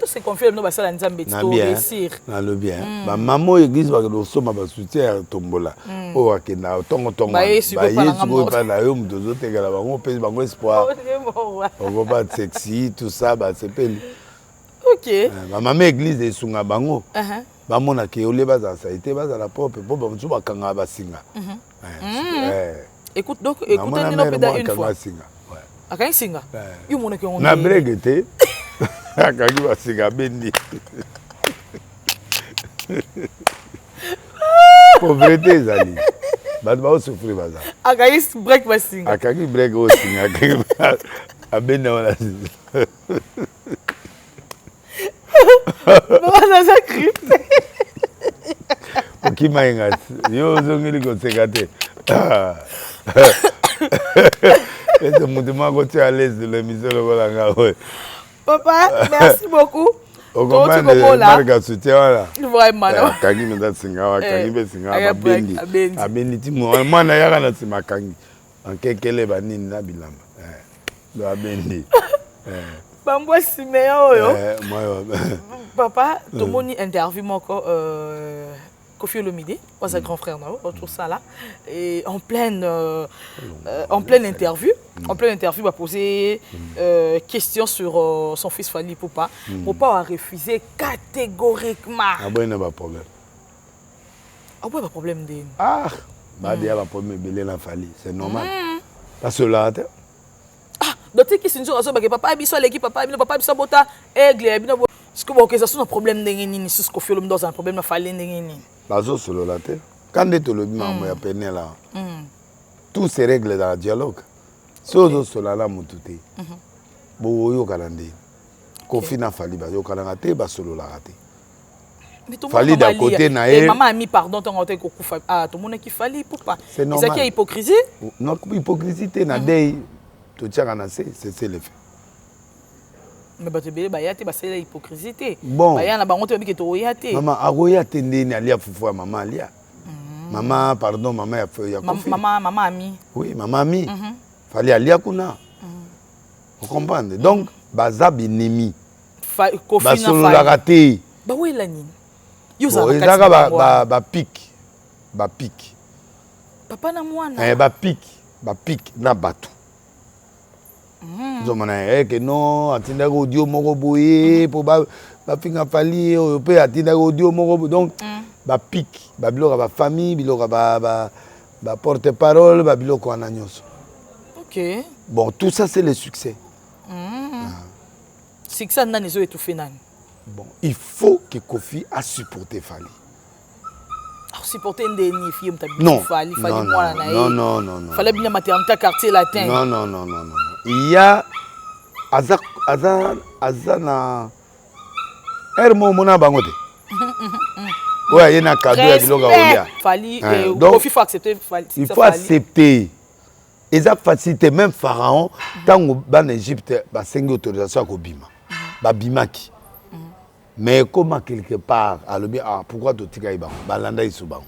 C'est confirmé, nous allons réussir. Le bien. Maman, l'église où on soutien tombola. Oh, ok, na tongo tongo. Bah, yes, pas la yom de autres gars, on peut pas espoir. On va pas sexy, tout ça, bah c'est pas. Ok. Maman, l'église est sunga bango. Maman na ke ole baza ça été baza la propre pour ba mtu bakanga basinga. Écoute, donc, écoutez, nous avons une fois. À quand singa? Il y a qui ont na break te. À quand il va singa bendi. Pauvreté zali. Bad ba souffrir baza. À quand break va singa. À quand il break au singa. À bendi wala. Voilà ça crypte. Qui m'a yo zongeli ko sekate. Et ce mouvement que tu es à l'aise de l'émission. Papa, merci beaucoup. Au moment de marque soutien là. Vraiment. Kangi me da singa, kangi be singa ba bendi. Abendi ti moi na yaka na sima kangi. En kekele ba nini na bilamba. Do abendi. Bambwa Siméon yo. Moi. Papa, tomoni interview moko Kofi Olomide, was un grand frère, autour de ça là, et en pleine interview, il a posé question sur son fils Fally Ipupa. Papa a refusé catégoriquement. Ah bon, il n'y a pas de problème. Ah bon, il n'y a pas de problème. Ah, bah il y a pas de problème, il y a Fally, c'est normal. Parce que là, ah, donc qui c'est une chose que papa biso l'équipe papa biso bota aigle bino est-ce que ok ça c'est un problème d'engeni si ce que fait l'homme dans un problème fallait d'engeni. Bazo solo là te. Quand est le bima ya peine là. Tout se règle dans le dialogue. Sozo solo là mutute. Bo yo kalande. Kofi na fali ba yo kalanga te ba solo là te. Fali d'un côté naé. Maman a mis pardon ton côté kokufa. Ah tout le monde qui fali pour pas. C'est normal. C'est qui hypocrisie? Non, hypocrisie te na dei. Tu tiens à c'est le fait. Mais bah tu veux bah y a te bah c'est l'hypocrisie te. Bon. Bah y a na bango te bi que to y a te. Maman aroya te ndeni alia fufu maman alia. Maman pardon maman ya kofi. Maman ami. Oui, maman ami. Fallait alia kuna. Vous comprenez? Donc baza binemi. Kofi na solo la raté. Bah oui la nini. Yo za ba pic. Ba pic. Papa na mwana. Ba pic na batu. Zomana que non atinda audio moko boye pour ba finga fali pe atinda audio moko donc ba pic ba biloko ba famille biloko ba porte-parole ba biloko ana nyonso. OK. Bon tout ça c'est le succès. Succès nani zo étouffé nani. Bon, il faut que Kofi a supporté Fali. Supporter une dernière fille, non, Fali, non. Fallait bien maternité quartier latin. Non. Il y a Azana Hermo Mona Bangote. Ouais, il y a un cadeau à Biloga Olia. Fali, donc il faut accepter. Il faut accepter. Et ça facilite même Pharaon, tant qu'en Égypte, il y a une autorisation à Bima. Bimaki. Mais comment quelque part, pourquoi tu t'es dit balanda isuba?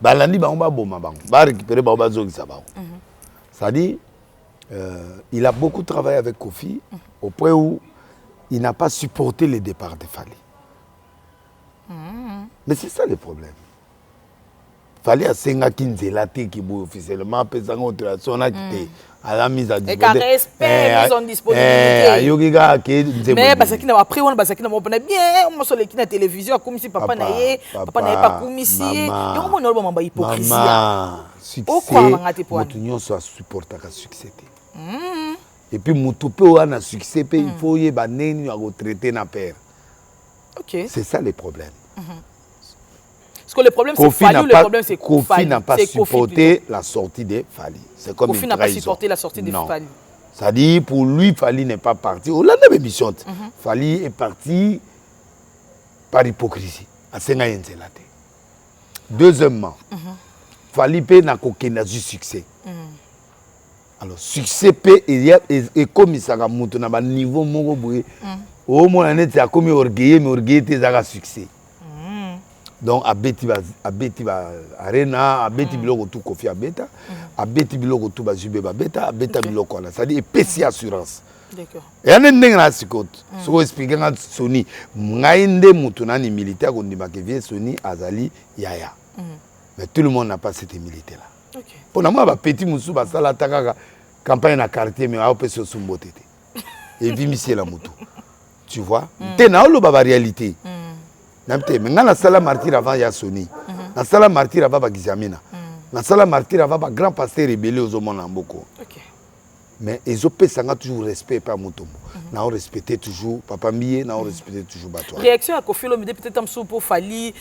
Balandi ba boma ba récupérer ba zogi ça ba. Ça dit il a beaucoup travaillé avec Kofi au point où il n'a pas supporté le départ de Fali. Mais c'est ça le problème. Fali a senga kinzela te ki bo officiellement pesanga autorisation na kité. À la mise à disposition. Et respect, mise en disponibilité. Mais parce qu'il après on parce qu'il n'a pas bien, on sur la télévision comme si papa n'ayait pas comme ici. Et on a une hypocrisie. Succès. Motunyo soit supporter à succès. Et puis mutupe ou a succès, il faut y banner à retraiter na père. OK. C'est ça le problème. Parce que le problème c'est Fali, le problème c'est Kofi n'a pas supporté la sortie de Fali. C'est comme Kofi n'a pas supporté la sortie de Fali. Ça dit pour lui Fali n'est pas parti. On l'a même mission. Fali est parti par hypocrisie. À Sengayenzelate. Deuxièmement, Fali peut n'a qu'aucun succès. Alors succès peut et comme ça a monté na ba niveau moko boye. Au moins net a comme orgueil mais orgueil te za succès. Donc abeti arena abeti biloko tout Kofi abeta abeti biloko tout bazube babeta abeta biloko na ça dit epesi assurance. D'accord. Et ane ndenge na sikote soko expliquer nga Sony ngai nde mutu nani militaire ko ndima ke vie Sony azali yaya. Mais tout le monde n'a pas cette humilité là. OK. Pour moi ba petit musu ba sala takaka campagne na quartier mais a opesi sombotete. Et vimiser la moto. Tu vois? Té na lo ba réalité. Mais na sala martyr avant ya Sony. Na sala martyr avant ba Gizamina. Na sala martyr avant ba grand pasteur rebelle aux hommes Mboko. OK. Mais ils ont toujours respect par Mutombo. Na on respecté toujours papa Mié, na on respecté toujours Batwa. Réaction à Kofi Olomide peut-être am pour Fali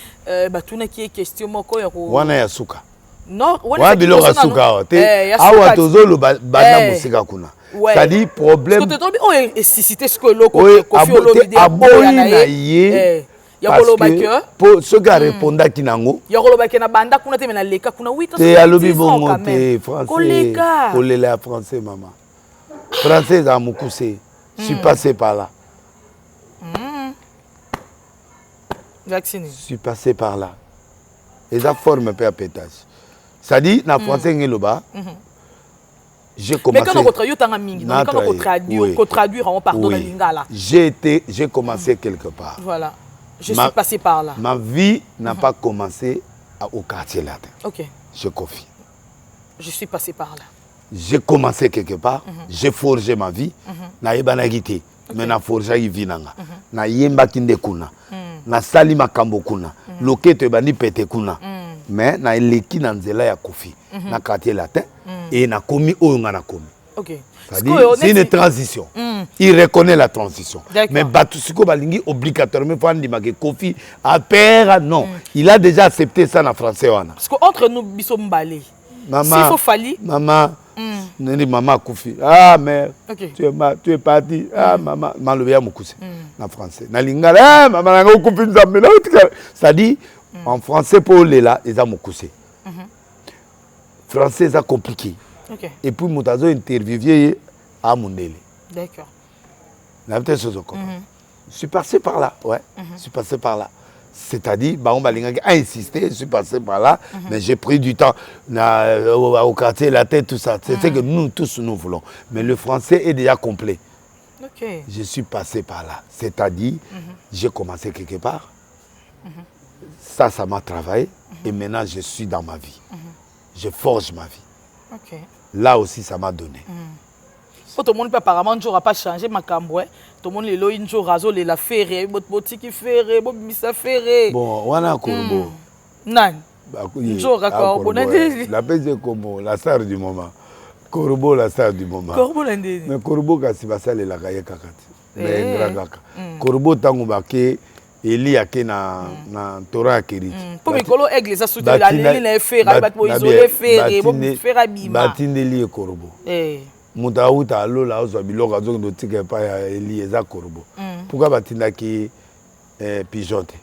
batuna qui est question moko ya ko. Wana ya suka. Non, wana biloko suka te. Awa tozolo bana musika kuna. Ça dit problème. Parce que tu oh et si c'était ce que loko Kofi Olomide aboyi na ye. Parce que pour ceux qui répondent à Kinango, il y a na banda kuna te mena leka kuna 8 ans. C'est à l'obi bongo te français. Kolele français maman. Français à Moukousé. Je suis passé par là. Vacciné. Je suis passé par là. Et ça forme un peu à pétage. Ça dit na français ngeloba. J'ai commencé. Mais quand on traduit tant mingi, quand on traduire on pardon na lingala. J'ai commencé quelque part. Voilà. Je suis passé par là. Ma vie n'a pas commencé au quartier latin. OK. Je confie. Je suis passé par là. J'ai commencé quelque part, j'ai forgé ma vie, na yebana gité, mais na forgé vie nanga. Na yemba kinde kuna. Na sali makambo kuna. Loketo bani pete kuna. Mais na eleki na nzela ya Kofi. Na quartier latin, et na komi oyonga na komi. OK. C'est une transition. Il reconnaît la transition. Mais Batusiko Balingi obligatoirement faut andima que Kofi a peur non. Il a déjà accepté ça en français wana. Parce que entre nous biso mbalé. Maman. S'il faut fali. Maman. Nani maman Kofi. Ah mère. Okay. Tu es parti. Ah maman, malobia mukuse en français. Na lingala ah maman nga Kofi nzambe là. Ça dit en français pour les là, ils ont mukuse. Français ça compliqué. Okay. Et puis Moutazo interviewé à Mundele. D'accord. Je suis passé par là, ouais. Je suis passé par là. C'est-à-dire, Baon Balinga a insisté, je suis passé par là, mais j'ai pris du temps au quartier, la tête, tout ça. C'est ce que nous tous nous voulons. Mais le français est déjà complet. Okay. Je suis passé par là. C'est-à-dire, j'ai commencé quelque part. Ça m'a travaillé. Et maintenant, je suis dans ma vie. Je forge ma vie. Okay. Là aussi, ça m'a donné. Tout le monde peut apparemment n'aura pas changé ma camboué. Tout le monde les lois n'aura raso les la ferré, botiki ferré, misa ferré. Bon, on a Corbeau. Nan. N'aura Corbeau. La paix c'est comme la star du moment. Corbeau la star du moment. Corbeau l'indé. Mais Corbeau quand c'est ça les la gaye kakati. Mais grand kaka. Corbeau tango baké Eli ake na Torah akiri. Pour mikolo aigle ça soutient la ligne na ferré, bat isolé ferré, ferré bima. Batindeli e Corbeau. Mutauta alola ozo biloko azo ndo tika pa ya Eli eza Corbeau. Pourquoi batindaki pigeonte?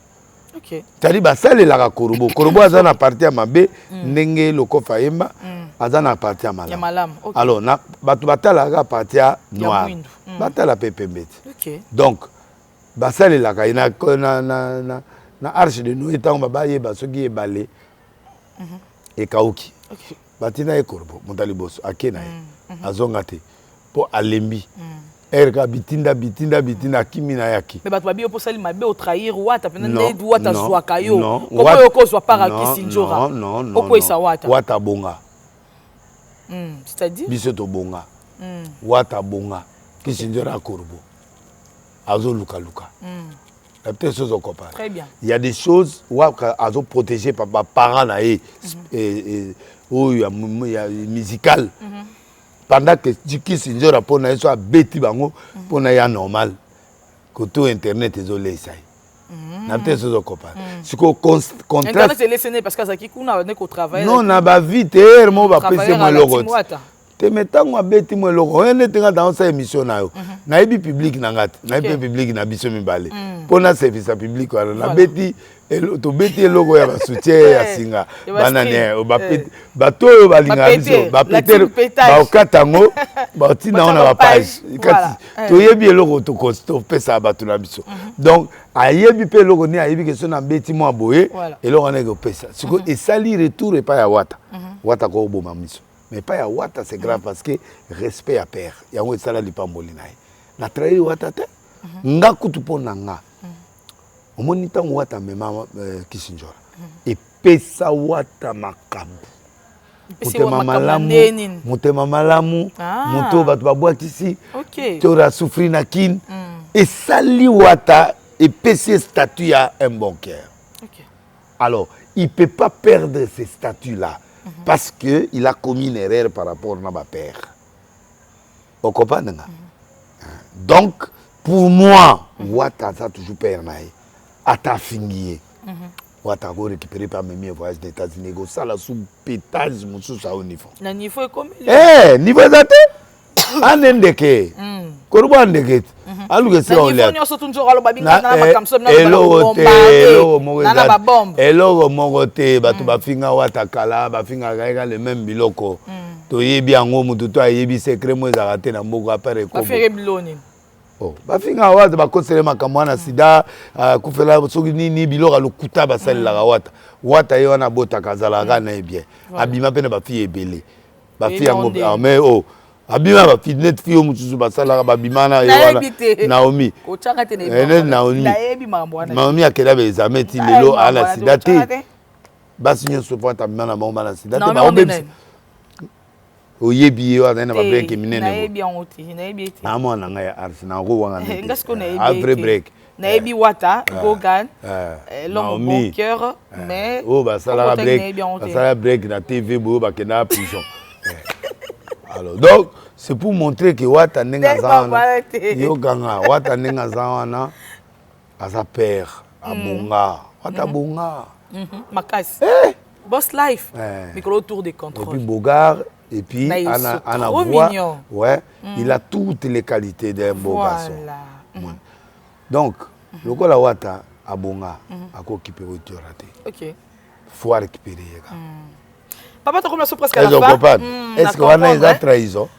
OK. Tali basale la Corbeau. Corbeau aza na partie mabe ndenge loko fayemba aza na partie malam. Ya malam. OK. Alors na batu batala ka partie noir. Batala pepembeti. OK. Donc basale la ka na arche de Noé tango babaye basoki ebale. Et kauki. OK. Batina e Corbeau montali bosso akena azonga te po alembi erka bitinda kimina yaki mais bato babi oposali mabe o trahir wata pena nde wata zwaka yo komo yo kozwa para kisinjora non okwesa wata bonga c'est-à-dire biso to bonga wata bonga kisinjora Corbeau azo luka peut-être chose compare. Très bien. Il y a des choses où azo protégé par parents là et où il y a musical. Pendant que Kissinger pour na so beti bango pour na ya normal côté internet désolé ça. Na peut-être chose compare. Ce que contraste internet c'est laissé parce que ça qui kuna ne ko travailler. Non na ba vite mo ba pese mo logo. Te metango beti mo logo on est dans cette émission na yo. Na ebi public na ngati, na ebi public na biso mibale. Pona service public wana na beti to beti logo ya soutien ya singa banane ba peti bato yo balinga biso ba peter ba okatango ba tina ona ba page kati to yebi logo to costo pesa bato na biso. Donc ayebi pe logo ni ayebi que so na beti mo aboye et logo na ko pesa. Siko et sali retour et pas ya wata ko boma miso. Mais pas ya wata c'est grave parce que respect à père yango esala lipamboli nae na trahi wata te nga kutu pona nga omoni tango wata mema Kisinjora et pesa wata makambu mutema malamu muto batu babwakisi tora souffrir na kin et sali wata et pesa statut à un bon cœur. Alors il peut pas perdre ces statuts là. Parce qu'il a commis une erreur par rapport à ma père. Vous comprenez? Donc, pour moi, Wata a toujours père. Ata fingié. Wata a récupéré par mes voyages des États-Unis. Ça, la sous-pétage, mon sous-ça au niveau. Le niveau est comme eh, niveau d'ate? Anendeke. Corbeau andeke. Aluke se on l'a. Eloko mongote batu bafinga watakala bafinga gaika le même biloko. To yebi yango mutu to yebi secret mo ezaka te na mboko apare ko. Bafere biloni. Oh, bafinga wata bakosele makambo na sida kufela soki ni biloko lokuta basalelaka wata. Wata ye wana botaka zalaka na bien. Abima pena bafi ebele. Bafi yango mais oh abima ba fitnet fio mususu basala ba bimana yola Naomi ochanga te ne Naomi naebi mambo wana Naomi akela be zameti lelo ala sidate basi nyoso pota bimana mambo na sidate ba obebisi oyebi yo ana ba break minene naebi oti naebi te amo na ngaya Arsenal go wanga ne ngasko naebi après break naebi wata Gogan l'homme bon cœur mais oh basala break na TV bo ba kena prison Alors, donc, c'est pour montrer que Wata Nengazana, Yoganga, Wata Nengazana, à sa père, à Bonga, Wata Bonga. Makas. Boss Life. Micro tour de contrôle. Et puis Bogart, et puis Anna Voix. Ouais, il a toutes les qualités d'un beau garçon. Donc, le gars la Wata, à Bonga, à quoi qui peut être raté. Ok. Faut récupérer. Papa, tu as presque à la fin. Est-ce qu'on a une trahison?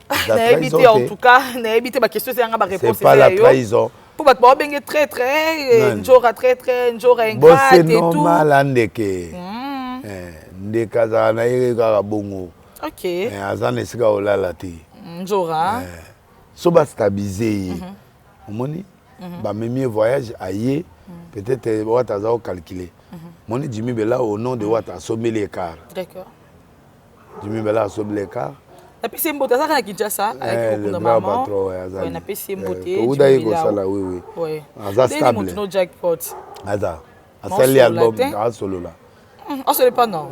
En tout cas, ma question c'est une réponse. C'est pas la trahison. Pour battre bien très très, njora très très, njora ingrat et tout. C'est normal andeke. Ndeka za na yeka bongo. OK. Azana sika olala te. Njora. So ba stabiliser. Omoni ba même voyage ailleurs peut-être Wata za calculer. Moni Jimmy Bella au nom de Wata a sommé l'écart. D'accord. Jimmy Bella a sommé l'écart. La PC Mbota ça qui déjà ça avec beaucoup de maman. Ouais, na PC Mboté. Ou d'ailleurs go ça là oui. Ouais. Aza stable. No jackpot. Aza. Asali album a solo là. Ah c'est pas non.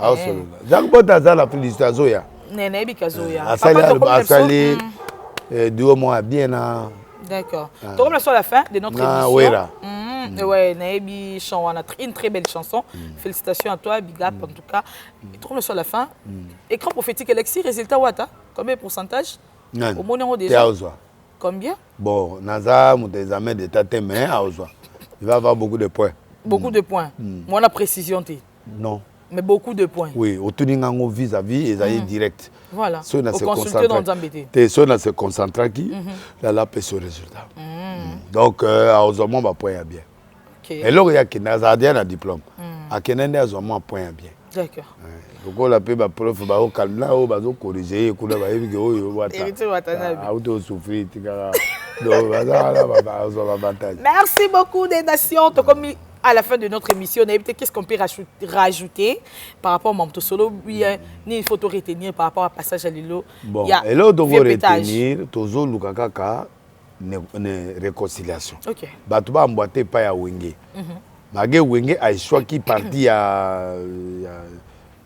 A solo là. Jackpot aza la félicitations ya. Nene bikazoya. Asali duo moi bien na. D'accord. Donc comme la soit à la fin de notre émission. Ouais, Naebi chante une très belle chanson. Félicitations à toi, big up en tout cas. Et tout le monde sur la fin. Écran prophétique Alexis, résultat Wata. Combien de pourcentage? Au moins déjà. Combien? Bon, Naza, mon examen de tâté, mais il va avoir beaucoup de points. Beaucoup de points. Moi, la précision, non. Mais beaucoup de points. Oui, au Tuningango vis-à-vis, ils allaient direct. Voilà. Au consulter dans Zambété. Ceux qui se concentrent qui, là, peut ce résultat. Donc, à Ozomon, va point bien. Et là, il y a qui n'a un diplôme. À Kenende, ils ont un point bien. D'accord. Donc, on a pu prof, on va calmer là, on va corriger, on va souffrir. Merci beaucoup des nations. Comme à la fin de notre émission, qu'est-ce qu'on peut rajouter par rapport au Mamto Solo? Il faut te retenir par rapport à passage à Lilo. Bon, et là, on doit retenir, toujours Lukakaka. Une réconciliation. OK. Batuba emboîté pas ya Wenge. Magé Wenge a choix qui parti à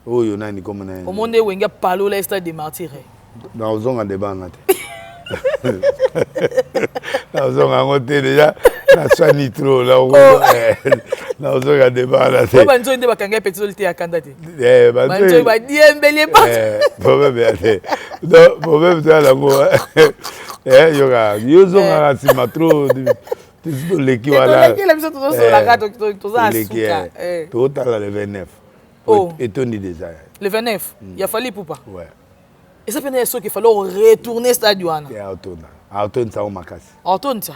oh yona ni comme au monde Wenge palo la stade de martyr. Dans zone en débat ngate. Dans zone en côté déjà na soit nitro là dans zone en débat là. Ba banzo ndeba kanga petite ya kandate. Banzo ba diembele pas. Problème bien. Donc problème ça la mo. Yoga, yozo nga sima trop de l'équipe là. L'équipe la mission toujours sur la rade tout ça asuka. Tout à le 29. Oh, et Tony déjà. Le 29, il a fallu pour pas. Ouais. Et ça fait qu'il fallait retourner stade wana. Et Automne ça au makasi. Automne ça.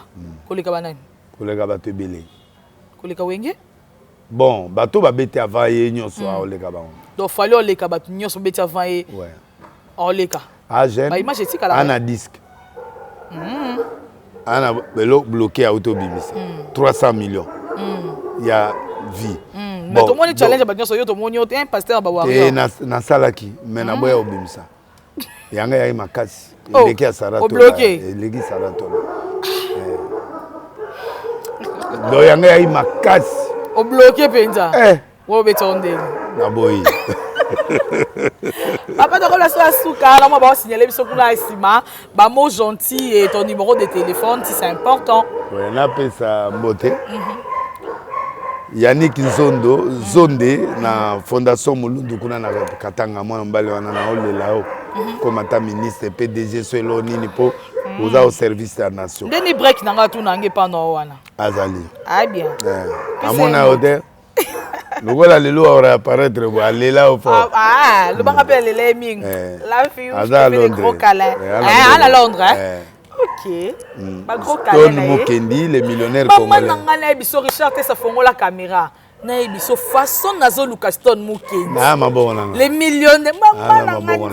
Koleka banani. Koleka bato belé. Koleka Wenge. Bon, bato ba bete avant ye nyonso a oleka ba. Donc fallait oleka bato nyonso bete avant ye. Ouais. Oleka. Ah jeune. Ba image etika la. Ana disque. On a bloqué à Autobimis. 300 millions. Il y a vie. Mais tout le monde challenge à Bagnon Soyo, tout le monde est un pasteur à Bawaria. Et na salaki, mais na boya obimisa. Yanga ya makasi. Leki à Sarato. Bloqué. Leki Sarato. Do yanga ya makasi. Au bloqué penza. Wo betonde. Na boyi. Papa de relation à Souka, là, moi, je vais signaler un mot gentil et ton numéro de téléphone si c'est important. Oui, on appelle ça beauté. Yannick Nzondo, Zonde, na Fondation Mulundu, kuna na Katanga, moi, on va na ole là-haut. Comme état ministre, PDG, Solo, Ninipo, vous au service de la nation. Deni break n'a pas tout n'angé pas non wana. Azali. Ah bien. À mon hôtel. Le voilà le loup aura apparaître aller là au fond. Ah, le banc appelle les lemmings. La fille où fait des gros câlins. À Londres, hein. OK. Pas gros câlin. Ton Mokendi, les millionnaires congolais. Maman n'angana biso Richard te sa fongo la caméra. Na biso façon nazo Lucas Ton Mokendi. Na mabongo nanga. Les millionnaires maman n'angana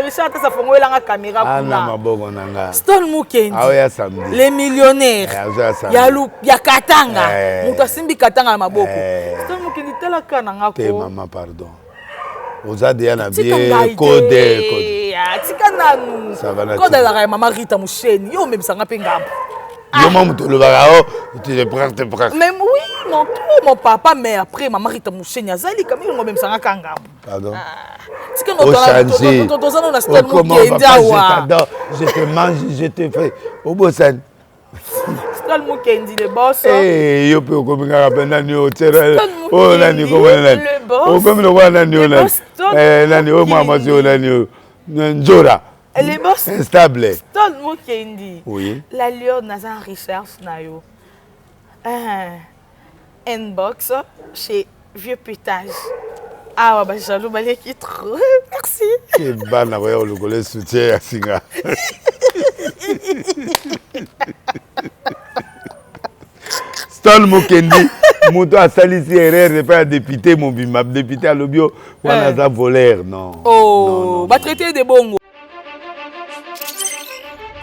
Richard te sa fongo la caméra kuna. Na mabongo nanga. Stone Mokendi. Ah ouais samedi. Les millionnaires. Ya Katanga. Muta simbi Katanga na maboko. Stone Mokendi tela kana ngako. Te maman pardon. Oza dia na bien code. Tika nanu. Code la maman Rita Moucheni. Yo même sanga penga. Yo maman to le bagao, tu te prends. Même oui, mon papa, mais après, maman Rita Moucheni, Azali, quand même, ça n'a qu'un Pardon. C'est que Au changer. Comment papa, je t'adore, je te mange, je te fais. Au Bossan. Stal Mukendi, le boss. Eh, yo peux comme un nani au terrain. Oh, nani, comme un nani. Oh, comme le roi nani, oh, nani. Nani, oh, maman, c'est nani. Njora. Les boss. Instable. Stal Mukendi. Oui. La Lyon n'a pas recherche, nayo. Inbox chez Vieux Putage. Ah, bah, jaloux, bah, qui trop. Merci. Quel ban à voir le collège soutien à Singa. Stone Mukendi, Mouto a sali si erreur de faire député, mon bimab, député à l'obio, ou à la voleur, non. Oh, va traiter des bons.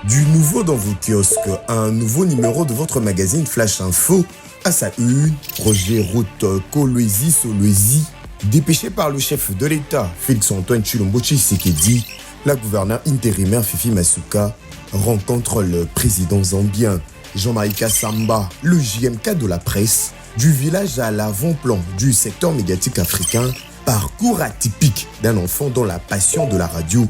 Du nouveau dans vos kiosques, un nouveau numéro de votre magazine Flash Info. À sa une, Roger Route Kolwezi Solwezi, dépêché par le chef de l'État, Félix-Antoine Tshilombo Tshisekedi, la gouverneure intérimaire Fifi Masuka rencontre le président zambien Jean-Marie Kassamba, le JMK de la presse, du village à l'avant-plan du secteur médiatique africain, parcours atypique d'un enfant dont la passion de la radio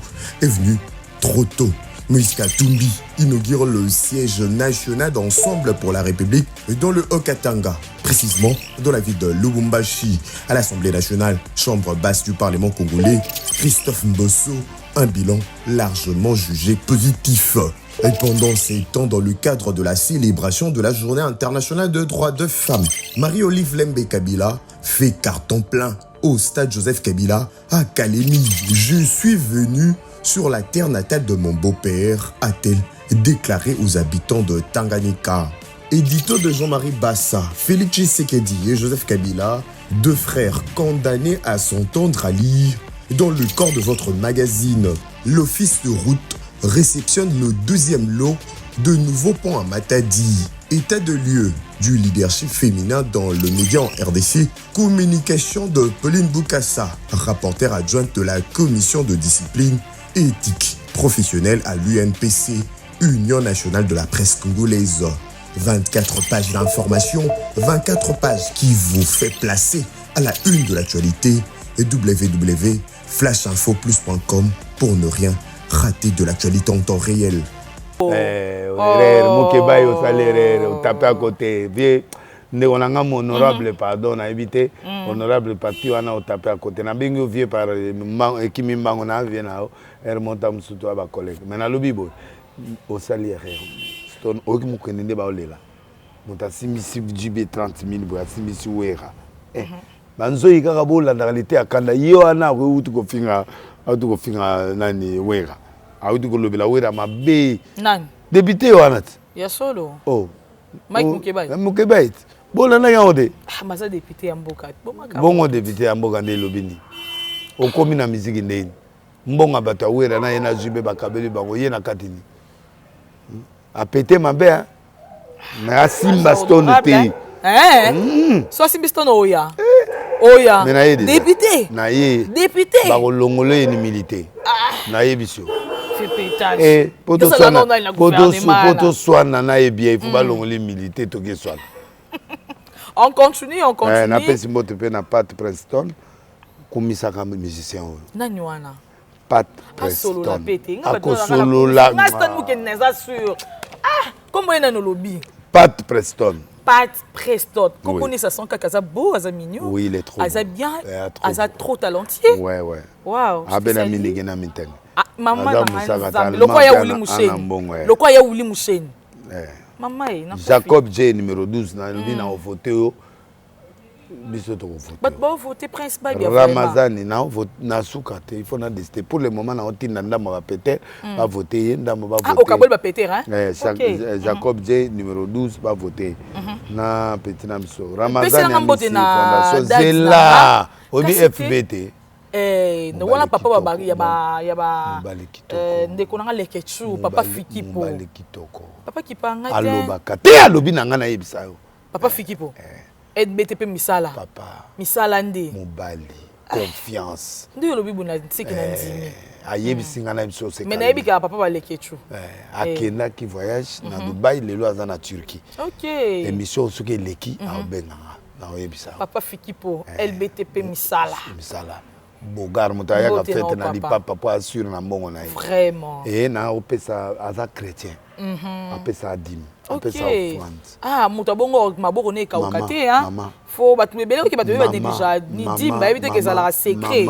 est venue trop tôt. Moïse Katumbi inaugure le siège national d'Ensemble pour la République dans le Haut-Katanga, précisément dans la ville de Lubumbashi, à l'Assemblée nationale, chambre basse du Parlement congolais. Christophe Mbosso, un bilan largement jugé positif. Et pendant ces temps, dans le cadre de la célébration de la Journée internationale des droits de femmes, Marie-Olive Lembe Kabila fait carton plein au stade Joseph Kabila à Kalemi. Je suis venu sur la terre natale de mon beau-père, a-t-elle déclaré aux habitants de Tanganyika. Édito de Jean-Marie Bassa, Félix Tshisekedi et Joseph Kabila, deux frères condamnés à s'entendre à lire dans le corps de votre magazine. L'office de route réceptionne le deuxième lot de nouveaux ponts à Matadi. État de lieu du leadership féminin dans le média en RDC. Communication de Pauline Boukassa, rapporteure adjointe de la commission de discipline et éthique professionnelle à l'UNPC, Union nationale de la presse congolaise. 24 pages d'information, 24 pages qui vous fait placer à la une de l'actualité et www.flashinfoplus.com pour ne rien rater de l'actualité en temps réel. Mokebaï au salaire, au tapé à côté. On a un honorable, pardon, on a évité. Honorable parti, on a tapé à côté. On a bien vu par Kimi Mbangona, on remonte à Moussoutou à ma collègue. Mais dans le Bible, au salaire, on a un peu de baolela. On a 6 000 30 000, 6 000 ouera. Banzo yi kaka bola dans réalité akanda yo ana ko utu ko finga nani wera. Autu ko lobela wera mabe. Nani? Député wana. Ya solo. Oh. Mike Mukebai. Mukebai. Bola na yode. Ah maza député ya mboka. Bongo député ya mboka ndé lobini. Okomi na musique ndé. Mbonga bato wera na yena jube bakabeli bango yena katini. A pété mabe hein. Na asimba stone te. So Simbiston Oya. Oya. Député. Naye. Député. Bakolongole ni milité. Naye biso. Fait pétage. Et poto soana naye bien il faut balongole milité to ke soana. On continue. Na pesi moto pe na Pat Preston. Komisa ka musicien. Nani wana? Pat Preston. Solo la. Ngastan mukeneza sur. Ah, comment ena no lobby? Pat Preston. Pat Preston. Vous connaissez ça, Kaza beau, Aza mignon. Oui, il est trop. Aza bien, Aza trop talentueux. Ouais. Waouh. Abena minigena minteng. Maman, le quoi ya Wuli Mouchen. Le quoi ya Wuli Mouchen. Maman, Jacob J numéro 12 na lui na voté biso to voté. But bon voter prince ba bien. Ramazani na vote na soukate, il faut na décider pour le moment na otinda ndamba ba péter, ba voter ndamba ba voter. Ah, au Kabul ba péter hein. Jacob J numéro 12 ba voter. Na petit na biso. Ramazani fondation Zela. Obi FBT. No wana papa ba ya ba ndeko na lekechu papa Fikipo. Papa Kipanga te. Aloba kate alobi na nga na yebisa yo. Papa Fikipo. Et BTP misala. Papa. Misala ndi. Mobali. Confiance. Ndi olobi buna tsiki na ndimi. Ayebisi nga na biso se. Mais na yebika papa ba lekechu. Akenda ki voyage na Dubaï lelo aza na Turquie. OK. Émission soki leki a benga. Papa Fikipo, LBTP Misala. Misala. Bogar mutaya ka fête na papa pour assurer na mbongo na. Vraiment. Et na opesa aza chrétien. Opesa dim. Opesa offrande. Ah, mutabongo maboko ne ka okate hein. Faut battu bébé qui battu bébé déjà ni dim ba éviter que ça la secret.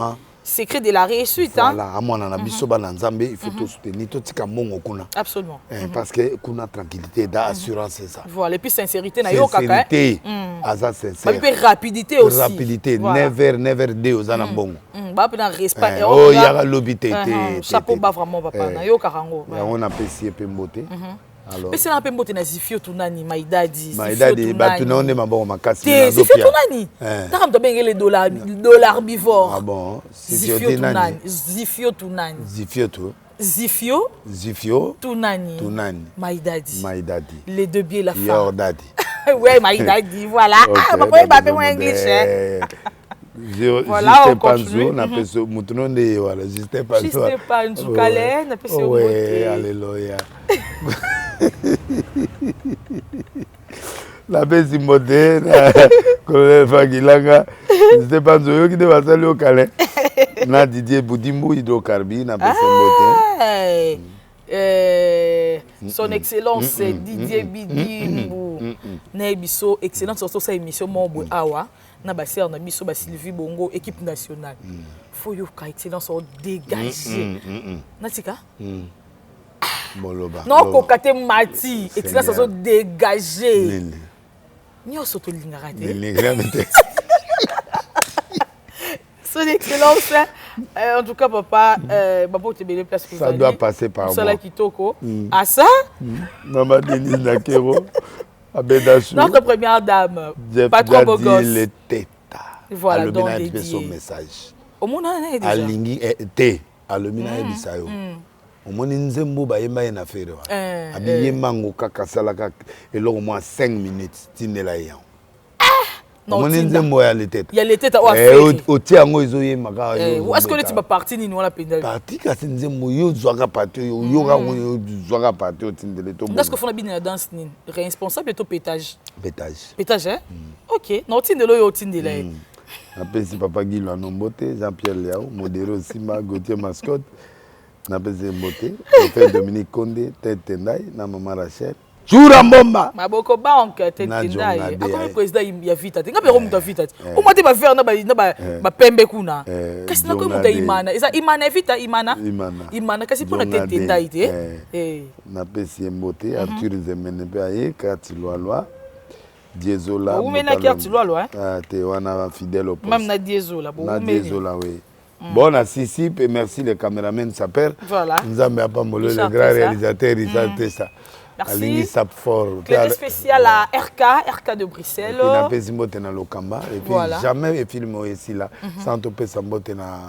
Secret de la réussite hein. Voilà, à mon anabiso ba nzambe, il faut tout soutenir tout tika mbongo kuna. Absolument. Parce que kuna tranquillité d'assurance c'est ça. Voilà, et puis sincérité na yo kaka. Sincérité. Aza sincère. Et puis rapidité aussi. Rapidité, never day ozana mbongo. Ba pe na respect. Oh, il y a l'obité. Chapeau ba vraiment papa na yo karango. On a payé pe mbote. Alors. Mais c'est un peu mbote na Zifio tunani Maïdadi. Maïdadi ba tunone mabongo makasi na Zofia. Zifio tunani. Takam to bengele dollar bivore. Ah bon. Zifio tunani. Zifio tunani. Zifio tu. Zifio tunani. Maïdadi. Les deux biais la femme. Your daddy. Ouais, Maïdadi, voilà. Ah, papa il parle pas anglais. Voilà, on continue. Na peso mutunonde wala Justin Panzo. Justin Panzo kale na peso mbote. Ouais, alléluia. La pesi mbote na Colonel Fagilanga. Justin Panzo yo ki de basali au kale. Na Didier Boudimbo hydrocarbure na peso mbote. Son excellence Didier Bidimbo. Na biso excellence sur sa émission Mombo Awa. Na baser na biso ba Sylvie Bongo équipe nationale. Faut yo ka excellence au dégager. Natika? Moloba. Non ko kate mati excellence au dégager. Nyo soto lingara te. Son excellence en tout cas papa babo te belle place pour ça doit passer par moi. Sala kitoko. Ah ça? Maman Denise Nakero. Notre première dame, patron beau gosse. Le teta. Voilà, donc son message. Au monde on est déjà. Alingi te, alumina ebisayo. Au monde nzembo ba yemba na fere. Abiye mango kaka salaka eloko moins 5 minutes tinela yan. Non, on nzembo ya le teta. Il y a le teta au affaire. Au tiango ezoye maka. Où est-ce que tu vas partir ni la pendule? Parti ka nzembo yo zwaka parti yo ga yo zwaka parti tindele to. Est-ce que faut na bien la danse ni responsable to pétage? Pétage hein? OK, non tindelo yo tindela. Napesi papa Guilo Nombote, Jean-Pierre Léao, modéré Sima Gauthier Mascotte. Napesi Mbote, frère Dominique Condé, Tête Tendai, na maman Rachel. Jura Mbomba. Maboko bank Tête Tendai. Akome président ya vita. Nga bero muta vita. O mate ba faire na ba pembe kuna. Kasi na ko muta imana. Eza imana vita imana. Imana kasi pona Tête Tendai te. Napesi Mbote, Arthur Zemene pe aye, Kati Loaloa. Diezola. Ou mena Kati Loaloa. Ah, te wana fidèle au poste. Même na Diezola. Na Diezola oui. Bon, à Sissi, et merci le caméraman Saper. Voilà. Nous avons appelé le grand réalisateur Richard Tessa. Merci. Fort. Clé spécial à RK de Bruxelles. Et puis, na Pezimote na Lokamba. Et puis, jamais un film ici là. Sans topé Sambote na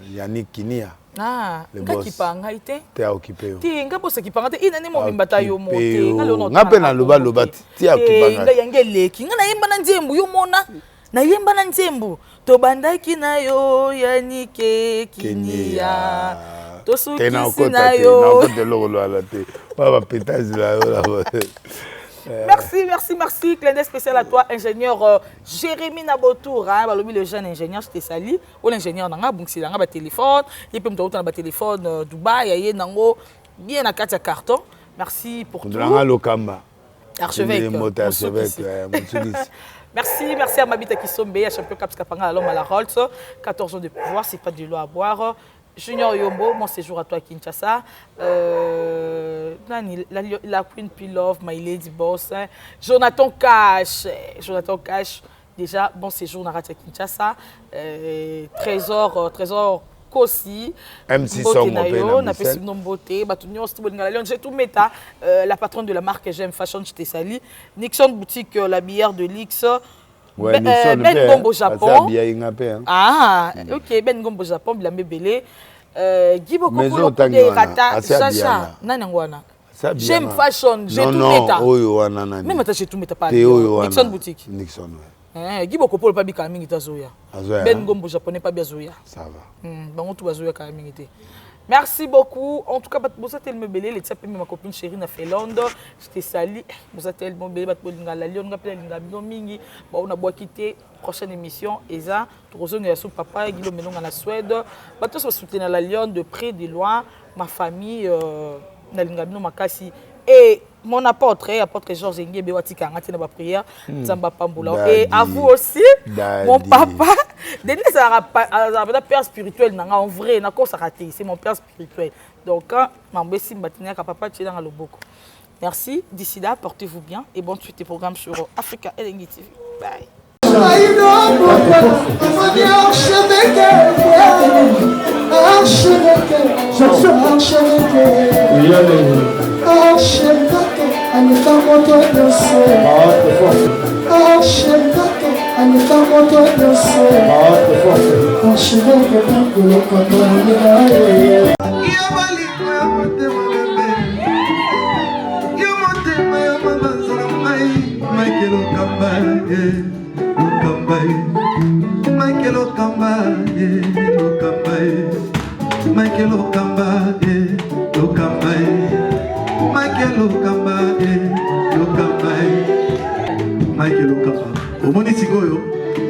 Yannick Kinia. Ah, nga kipanga ite. Te occupé. Ti nga bosa kipanga te ina nemo bimbata yo mote. Nga lo no. Nga pe na loba ti occupanga. Nga yangeleki. Nga na yemba na nzembu yo mona. Na yemba na nzembu. Tobandaki na yo Yannick Kinia. Tosuki na yo. Merci. Clin d'œil spécial à toi, ingénieur Jérémy Nabotour. Le jeune ingénieur, je te salue. Ou l'ingénieur Nanga, Bungsi Nanga, ba téléphone. Il peut me donner un téléphone Dubaï, il y a Nango, bien à 4 cartons. Merci pour tout. Archevêque. Merci à Mabita Kisombe, à champion Caps Kapanga, à l'homme à la Rolls. 14 ans de pouvoir, c'est pas de l'eau à boire. Junior Yombo, mon séjour à toi à Kinshasa. La Queen Pilove, My Lady Boss. Jonathan Cash, déjà, bon séjour à Kinshasa. Trésor Kossi. MC Songo, j'ai tout méta. La patronne de la marque J'aime Fashion, je t'ai sali. Nixon Boutique, la bière de Lix. Ouais, Ben Gombo Japon. Ah, ok, Ben Gombo Japon, Blamé Belé. Guy Bokopolo de Rata, Sacha, Nanangwana. J'aime Fashion, j'ai tout méta. Même attends, j'ai tout méta pas. Nixon Boutique. Nixon, ouais. Guy Bokopolo pas bika mingi ta zoya. Ben Gombo Japonais pas bien zoya. Ça va. Bango tout bazoya ka mingi te. Merci beaucoup. En tout cas, vous êtes tellement belle. Les tiens, ma copine chérie n'a fait Londres. Je te salue. Vous êtes tellement belle. Vous êtes la Lyon, vous êtes la Mingi. On a beau quitter. Prochaine émission, Eza. Tout le monde papa, Guillaume Menon en Suède. Vous tous soutenir la Lyon de près, de loin. Ma famille, Nalingabino Makasi. Et mon apôtre Georges Nguebe Watika ngati na ba prière Nzamba Pambula. Et à vous aussi, mon papa, Denis a père spirituel nanga en vrai, na ko sarate, c'est mon père spirituel. Donc mambesi mbatinia ka papa tshela nga loboko. Merci, d'ici là, portez-vous bien et bonne suite des programmes sur Africa LNG TV. Bye.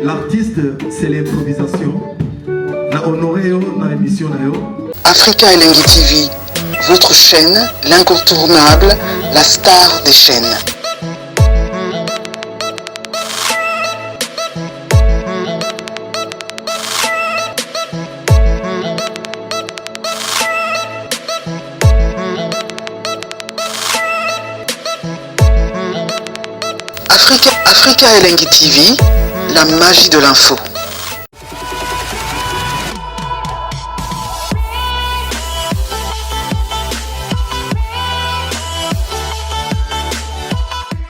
L'artiste, c'est l'improvisation. Na honoré dans l'émission. Africa LNG TV, votre chaîne, l'incontournable, la star des chaînes. Africa LNG TV, la magie de l'info.